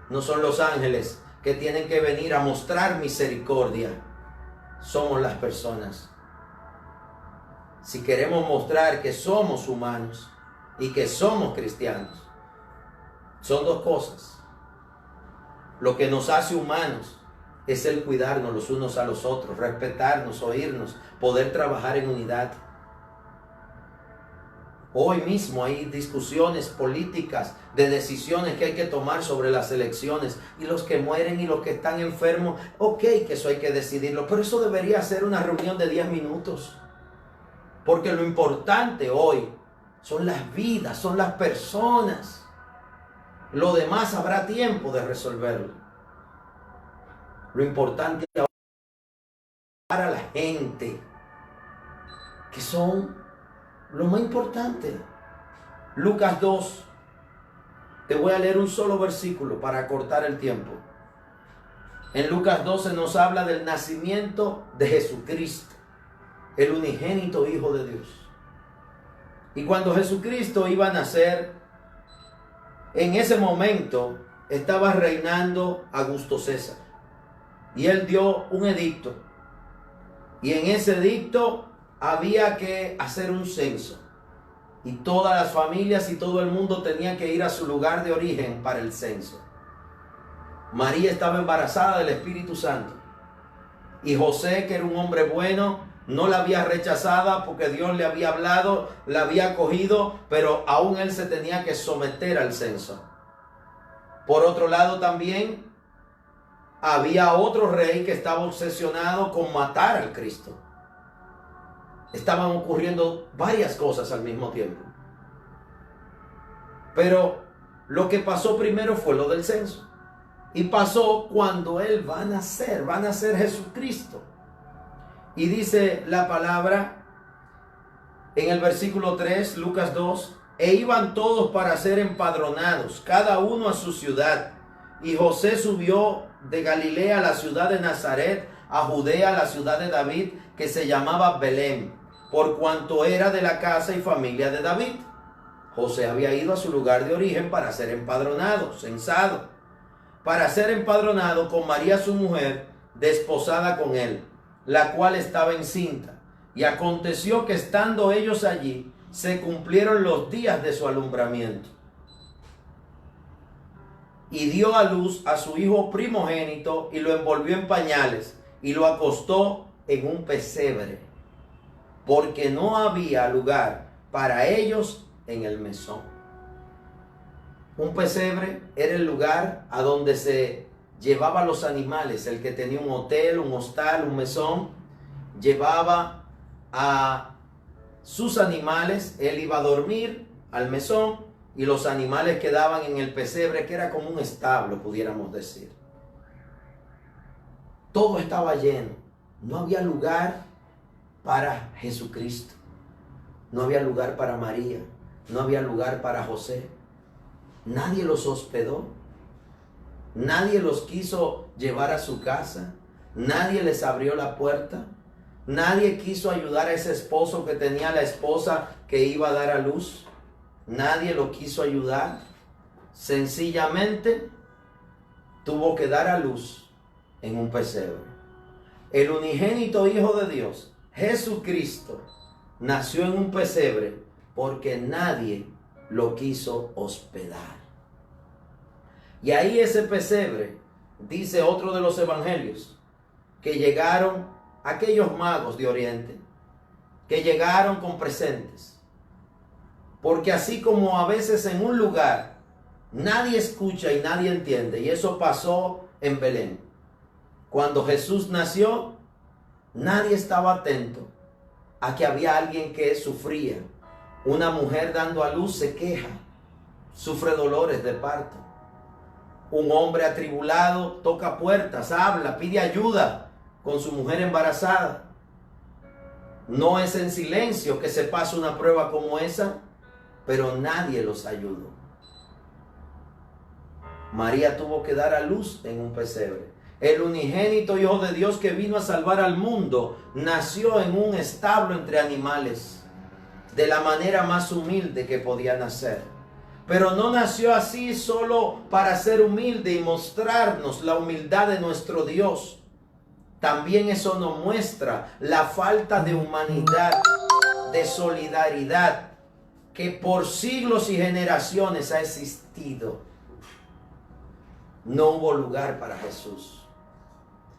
No son los ángeles que tienen que venir a mostrar misericordia. Somos las personas. Si queremos mostrar que somos humanos y que somos cristianos, son dos cosas. Lo que nos hace humanos es el cuidarnos los unos a los otros, respetarnos, oírnos, poder trabajar en unidad. Hoy mismo hay discusiones políticas de decisiones que hay que tomar sobre las elecciones y los que mueren y los que están enfermos. Ok, que eso hay que decidirlo, pero eso debería ser una reunión de 10 minutos. Porque lo importante hoy son las vidas, son las personas. Lo demás habrá tiempo de resolverlo. Lo importante ahora es para la gente, que son lo más importante. Lucas 2. Te voy a leer un solo versículo para cortar el tiempo. En Lucas 12 nos habla del nacimiento de Jesucristo, el unigénito Hijo de Dios. Y cuando Jesucristo iba a nacer, en ese momento estaba reinando Augusto César. Y él dio un edicto. Y en ese edicto había que hacer un censo. Y todas las familias y todo el mundo tenía que ir a su lugar de origen para el censo. María estaba embarazada del Espíritu Santo. Y José, que era un hombre bueno, no la había rechazada porque Dios le había hablado, la había acogido, pero aún él se tenía que someter al censo. Por otro lado también había otro rey que estaba obsesionado con matar al Cristo. Estaban ocurriendo varias cosas al mismo tiempo. Pero lo que pasó primero fue lo del censo. Y pasó cuando Él va a nacer Jesucristo. Y dice la palabra en el versículo 3, Lucas 2, e iban todos para ser empadronados, cada uno a su ciudad. Y José subió de Galilea a la ciudad de Nazaret, a Judea, a la ciudad de David, que se llamaba Belén, por cuanto era de la casa y familia de David. José había ido a su lugar de origen para ser empadronado, censado, para ser empadronado con María su mujer, desposada con él, la cual estaba encinta. Y aconteció que estando ellos allí, se cumplieron los días de su alumbramiento. Y dio a luz a su hijo primogénito y lo envolvió en pañales y lo acostó en un pesebre, porque no había lugar para ellos en el mesón. Un pesebre era el lugar a donde se llevaba los animales. El que tenía un hotel, un hostal, un mesón, llevaba a sus animales. Él iba a dormir al mesón y los animales quedaban en el pesebre, que era como un establo, pudiéramos decir. Todo estaba lleno. No había lugar para Jesucristo. No había lugar para María. No había lugar para José. Nadie los hospedó. Nadie los quiso llevar a su casa. Nadie les abrió la puerta. Nadie quiso ayudar a ese esposo que tenía la esposa que iba a dar a luz. Nadie lo quiso ayudar. Sencillamente tuvo que dar a luz en un pesebre. El unigénito Hijo de Dios, Jesucristo, nació en un pesebre porque nadie lo quiso hospedar. Y ahí ese pesebre, dice otro de los evangelios, que llegaron aquellos magos de Oriente, que llegaron con presentes. Porque así como a veces en un lugar nadie escucha y nadie entiende, y eso pasó en Belén. Cuando Jesús nació, nadie estaba atento a que había alguien que sufría. Una mujer dando a luz se queja, sufre dolores de parto. Un hombre atribulado toca puertas, habla, pide ayuda con su mujer embarazada. No es en silencio que se pasa una prueba como esa, pero nadie los ayudó. María tuvo que dar a luz en un pesebre. El unigénito Hijo de Dios que vino a salvar al mundo nació en un establo entre animales, de la manera más humilde que podía nacer. Pero no nació así solo para ser humilde y mostrarnos la humildad de nuestro Dios. También eso nos muestra la falta de humanidad, de solidaridad, que por siglos y generaciones ha existido. No hubo lugar para Jesús.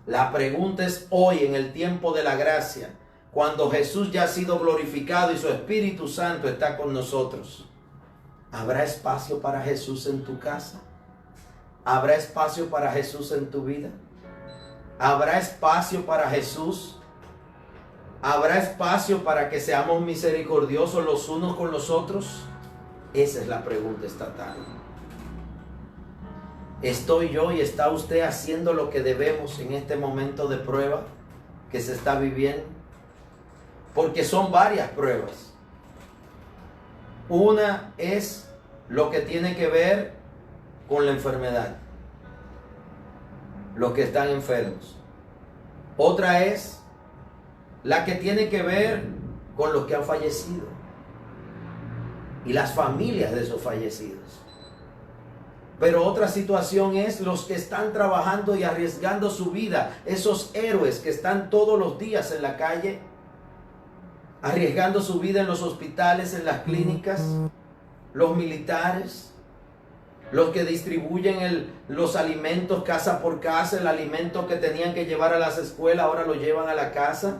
La pregunta es hoy, en el tiempo de la gracia, cuando Jesús ya ha sido glorificado y su Espíritu Santo está con nosotros, ¿habrá espacio para Jesús en tu casa? ¿Habrá espacio para Jesús en tu vida? ¿Habrá espacio para Jesús? ¿Habrá espacio para que seamos misericordiosos los unos con los otros? Esa es la pregunta esta tarde. ¿Estoy yo y está usted haciendo lo que debemos en este momento de prueba que se está viviendo? Porque son varias pruebas. Una es lo que tiene que ver con la enfermedad, los que están enfermos. Otra es la que tiene que ver con los que han fallecido y las familias de esos fallecidos. Pero otra situación es los que están trabajando y arriesgando su vida, esos héroes que están todos los días en la calle, arriesgando su vida en los hospitales, en las clínicas, los militares, los que distribuyen los alimentos casa por casa, el alimento que tenían que llevar a las escuelas ahora lo llevan a la casa,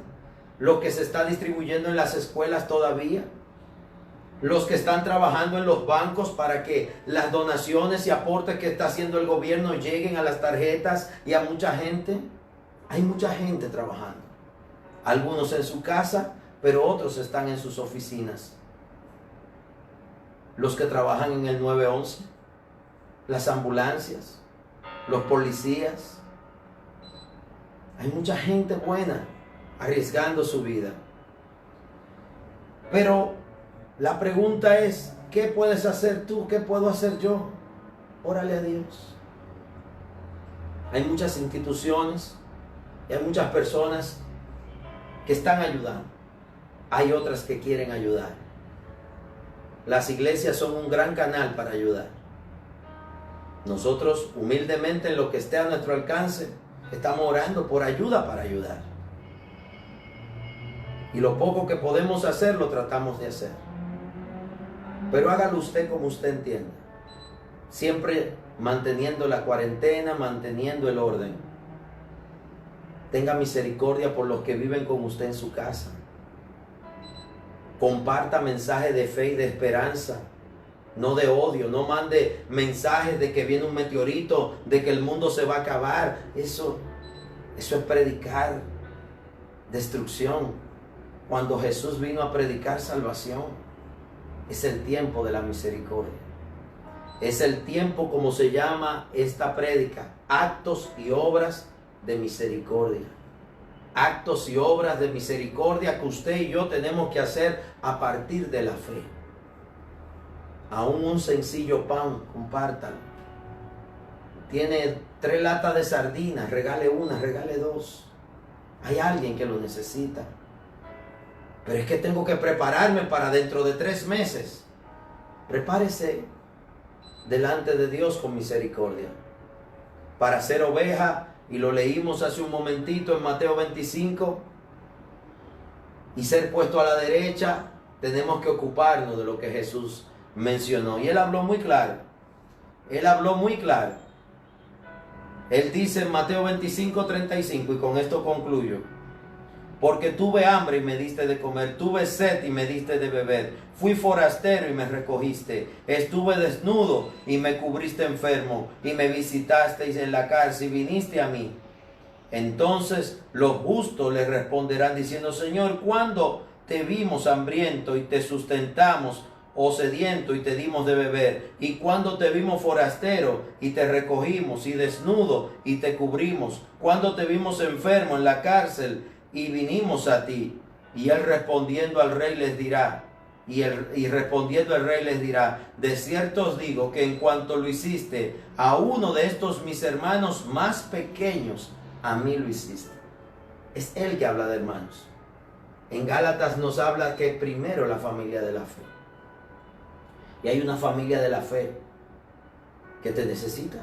lo que se está distribuyendo en las escuelas todavía, los que están trabajando en los bancos para que las donaciones y aportes que está haciendo el gobierno lleguen a las tarjetas y a mucha gente. Hay mucha gente trabajando, algunos en su casa, pero otros están en sus oficinas. Los que trabajan en el 911, las ambulancias, los policías. Hay mucha gente buena arriesgando su vida. Pero la pregunta es, ¿qué puedes hacer tú? ¿Qué puedo hacer yo? Órale a Dios. Hay muchas instituciones y hay muchas personas que están ayudando. Hay otras que quieren ayudar. Las iglesias son un gran canal para ayudar. Nosotros humildemente en lo que esté a nuestro alcance estamos orando por ayuda para ayudar. Y lo poco que podemos hacer lo tratamos de hacer. Pero hágalo usted como usted entienda. Siempre manteniendo la cuarentena, manteniendo el orden. Tenga misericordia por los que viven con usted en su casa. Comparta mensajes de fe y de esperanza, no de odio. No mande mensajes de que viene un meteorito, de que el mundo se va a acabar. Eso es predicar destrucción, cuando Jesús vino a predicar salvación. Es el tiempo de la misericordia. Es el tiempo, como se llama esta prédica, actos y obras de misericordia. Actos y obras de misericordia que usted y yo tenemos que hacer a partir de la fe. Aún un sencillo pan, compártalo. Tiene 3 latas de sardinas, regale una, regale 2. Hay alguien que lo necesita. Pero es que tengo que prepararme para dentro de 3 meses. Prepárese delante de Dios con misericordia para ser oveja. Y lo leímos hace un momentito en Mateo 25. Y ser puesto a la derecha, tenemos que ocuparnos de lo que Jesús mencionó. Y Él habló muy claro. Él habló muy claro. Él dice en Mateo 25:35, y con esto concluyo: porque tuve hambre y me diste de comer, tuve sed y me diste de beber, fui forastero y me recogiste, estuve desnudo y me cubriste enfermo, y me visitasteis en la cárcel y viniste a mí. Entonces los justos le responderán diciendo: Señor, ¿cuándo te vimos hambriento y te sustentamos, o sediento y te dimos de beber? ¿Y cuándo te vimos forastero y te recogimos, y desnudo y te cubrimos? ¿Cuándo te vimos enfermo en la cárcel y vinimos a ti? Y él respondiendo al rey les dirá, respondiendo el rey les dirá: de cierto os digo que en cuanto lo hiciste a uno de estos mis hermanos más pequeños, a mí lo hiciste. Es él que habla de hermanos. En Gálatas nos habla que primero la familia de la fe. Y hay una familia de la fe que te necesita.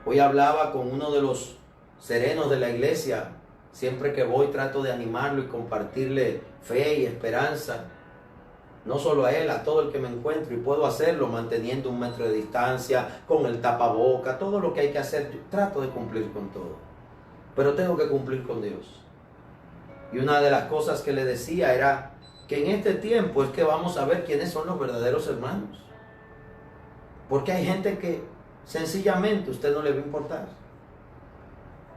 Hoy hablaba con uno de los serenos de la iglesia. Siempre que voy trato de animarlo y compartirle fe y esperanza. No solo a él, a todo el que me encuentro. Y puedo hacerlo manteniendo 1 metro de distancia, con el tapaboca, todo lo que hay que hacer. Yo trato de cumplir con todo. Pero tengo que cumplir con Dios. Y una de las cosas que le decía era que en este tiempo es que vamos a ver quiénes son los verdaderos hermanos. Porque hay gente que sencillamente a usted no le va a importar.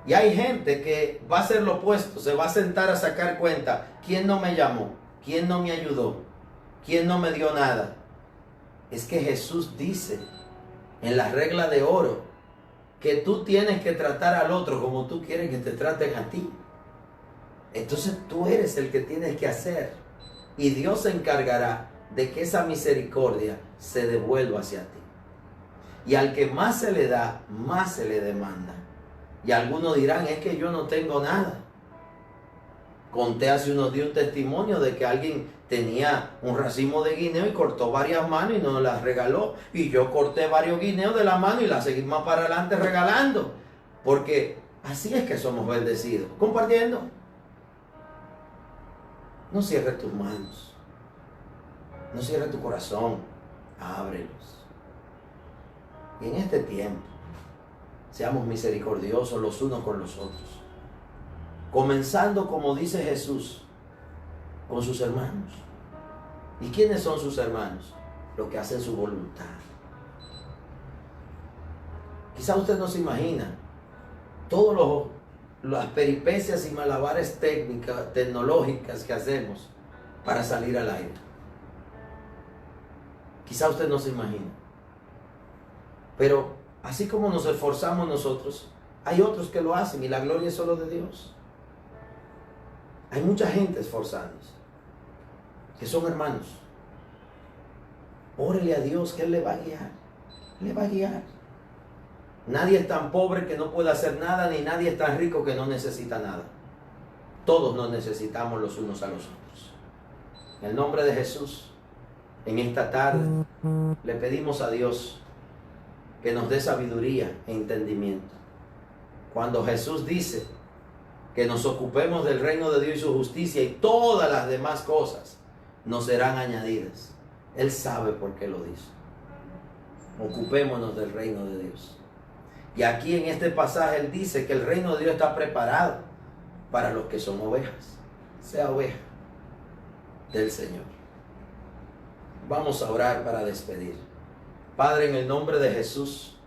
Y hay gente que va a hacer lo opuesto, se va a sentar a sacar cuenta. ¿Quién no me llamó? ¿Quién no me ayudó? ¿Quién no me dio nada? Es que Jesús dice en la regla de oro que tú tienes que tratar al otro como tú quieres que te traten a ti. Entonces tú eres el que tienes que hacer. Y Dios se encargará de que esa misericordia se devuelva hacia ti. Y al que más se le da, más se le demanda. Y algunos dirán: es que yo no tengo nada. Conté hace unos días un testimonio de que alguien tenía un racimo de guineo y cortó varias manos y nos las regaló. Y yo corté varios guineos de la mano y las seguí más para adelante regalando. Porque así es que somos bendecidos, compartiendo. No cierres tus manos. No cierres tu corazón. Ábrelos. Y en este tiempo, seamos misericordiosos los unos con los otros. Comenzando, como dice Jesús, con sus hermanos. ¿Y quiénes son sus hermanos? Los que hacen su voluntad. Quizá usted no se imagina todas las peripecias y malabares técnicas, tecnológicas que hacemos para salir al aire. Quizá usted no se imagina. Pero así como nos esforzamos nosotros, hay otros que lo hacen y la gloria es solo de Dios. Hay mucha gente esforzándose, que son hermanos. Órele a Dios que Él le va a guiar. Le va a guiar. Nadie es tan pobre que no pueda hacer nada, ni nadie es tan rico que no necesita nada. Todos nos necesitamos los unos a los otros. En el nombre de Jesús, en esta tarde, le pedimos a Dios que nos dé sabiduría e entendimiento. Cuando Jesús dice que nos ocupemos del reino de Dios y su justicia, y todas las demás cosas nos serán añadidas, Él sabe por qué lo dice. Ocupémonos del reino de Dios. Y aquí en este pasaje Él dice que el reino de Dios está preparado para los que son ovejas. Sea oveja. del Señor. Vamos a orar para despedir. Padre, en el nombre de Jesús,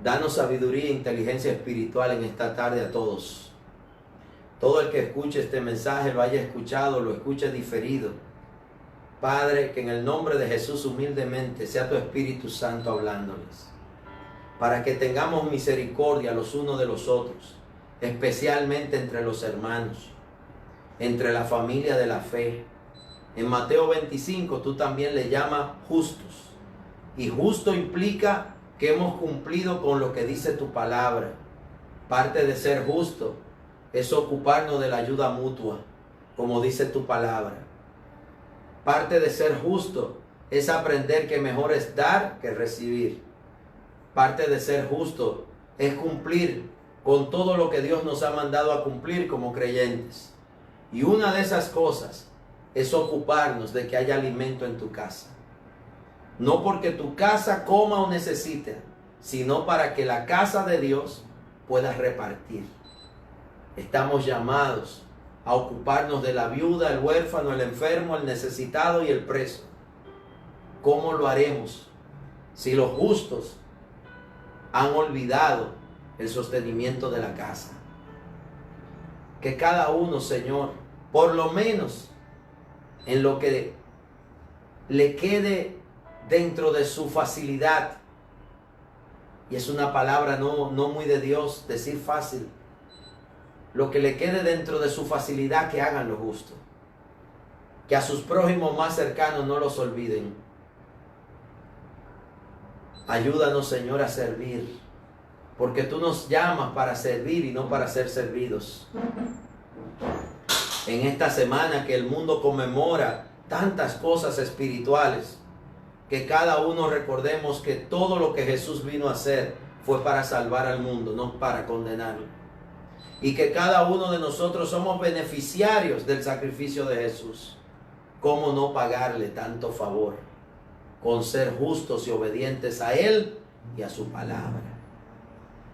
danos sabiduría e inteligencia espiritual en esta tarde a todos. Todo el que escuche este mensaje, lo haya escuchado, lo escuche diferido. Padre, que en el nombre de Jesús humildemente sea tu Espíritu Santo hablándoles, para que tengamos misericordia los unos de los otros, especialmente entre los hermanos, entre la familia de la fe. En Mateo 25 tú también le llamas justos, y justo implica que hemos cumplido con lo que dice tu palabra. Parte de ser justo es ocuparnos de la ayuda mutua, como dice tu palabra. Parte de ser justo es aprender que mejor es dar que recibir. Parte de ser justo es cumplir con todo lo que Dios nos ha mandado a cumplir como creyentes. Y una de esas cosas es ocuparnos de que haya alimento en tu casa. No porque tu casa coma o necesite, sino para que la casa de Dios pueda repartir. Estamos llamados a ocuparnos de la viuda, el huérfano, el enfermo, el necesitado y el preso. ¿Cómo lo haremos si los justos han olvidado el sostenimiento de la casa? Que cada uno, Señor, por lo menos en lo que le quede dentro de su facilidad, y es una palabra no muy de Dios decir fácil, lo que le quede dentro de su facilidad, que hagan lo justo, que a sus prójimos más cercanos no los olviden. Ayúdanos, Señor, a servir, porque tú nos llamas para servir y no para ser servidos. En esta semana que el mundo conmemora tantas cosas espirituales, que cada uno recordemos que todo lo que Jesús vino a hacer fue para salvar al mundo, no para condenarlo. Y que cada uno de nosotros somos beneficiarios del sacrificio de Jesús. ¿Cómo no pagarle tanto favor con ser justos y obedientes a Él y a su palabra?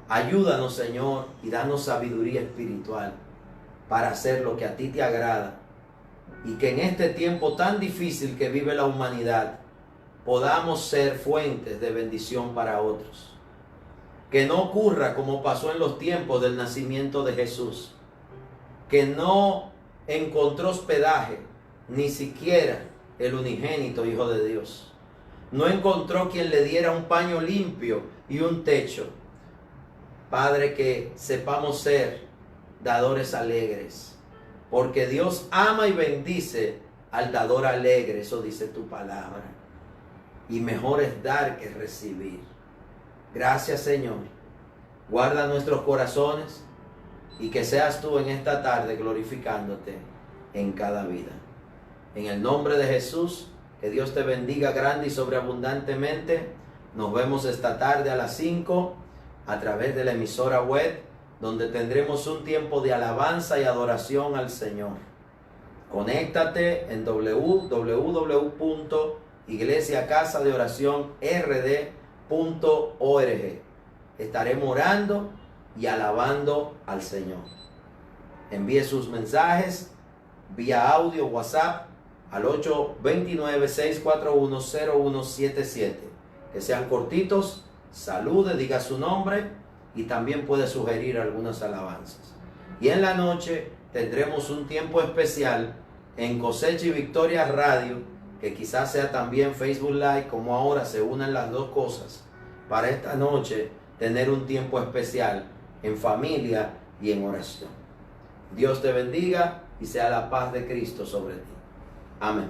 Ayúdanos, Señor, y danos sabiduría espiritual para hacer lo que a ti te agrada, y que en este tiempo tan difícil que vive la humanidad podamos ser fuentes de bendición para otros. Que no ocurra como pasó en los tiempos del nacimiento de Jesús, que no encontró hospedaje ni siquiera el unigénito Hijo de Dios. No encontró quien le diera un paño limpio y un techo. Padre, que sepamos ser dadores alegres, porque Dios ama y bendice al dador alegre, eso dice tu palabra. Y mejor es dar que recibir. Gracias, Señor. Guarda nuestros corazones y que seas tú en esta tarde glorificándote en cada vida. En el nombre de Jesús, que Dios te bendiga grande y sobreabundantemente. Nos vemos esta tarde a las 5 a través de la emisora web, donde tendremos un tiempo de alabanza y adoración al Señor. Conéctate en www.iglesiacasadeoracionrd.org. Estaremos orando y alabando al Señor. Envíe sus mensajes vía audio, WhatsApp, al 829-641-0177. Que sean cortitos, salude, diga su nombre y también puede sugerir algunas alabanzas. Y en la noche tendremos un tiempo especial en Cosecha y Victoria Radio, que quizás sea también Facebook Live, como ahora se unen las dos cosas, para esta noche tener un tiempo especial en familia y en oración. Dios te bendiga y sea la paz de Cristo sobre ti. Amén.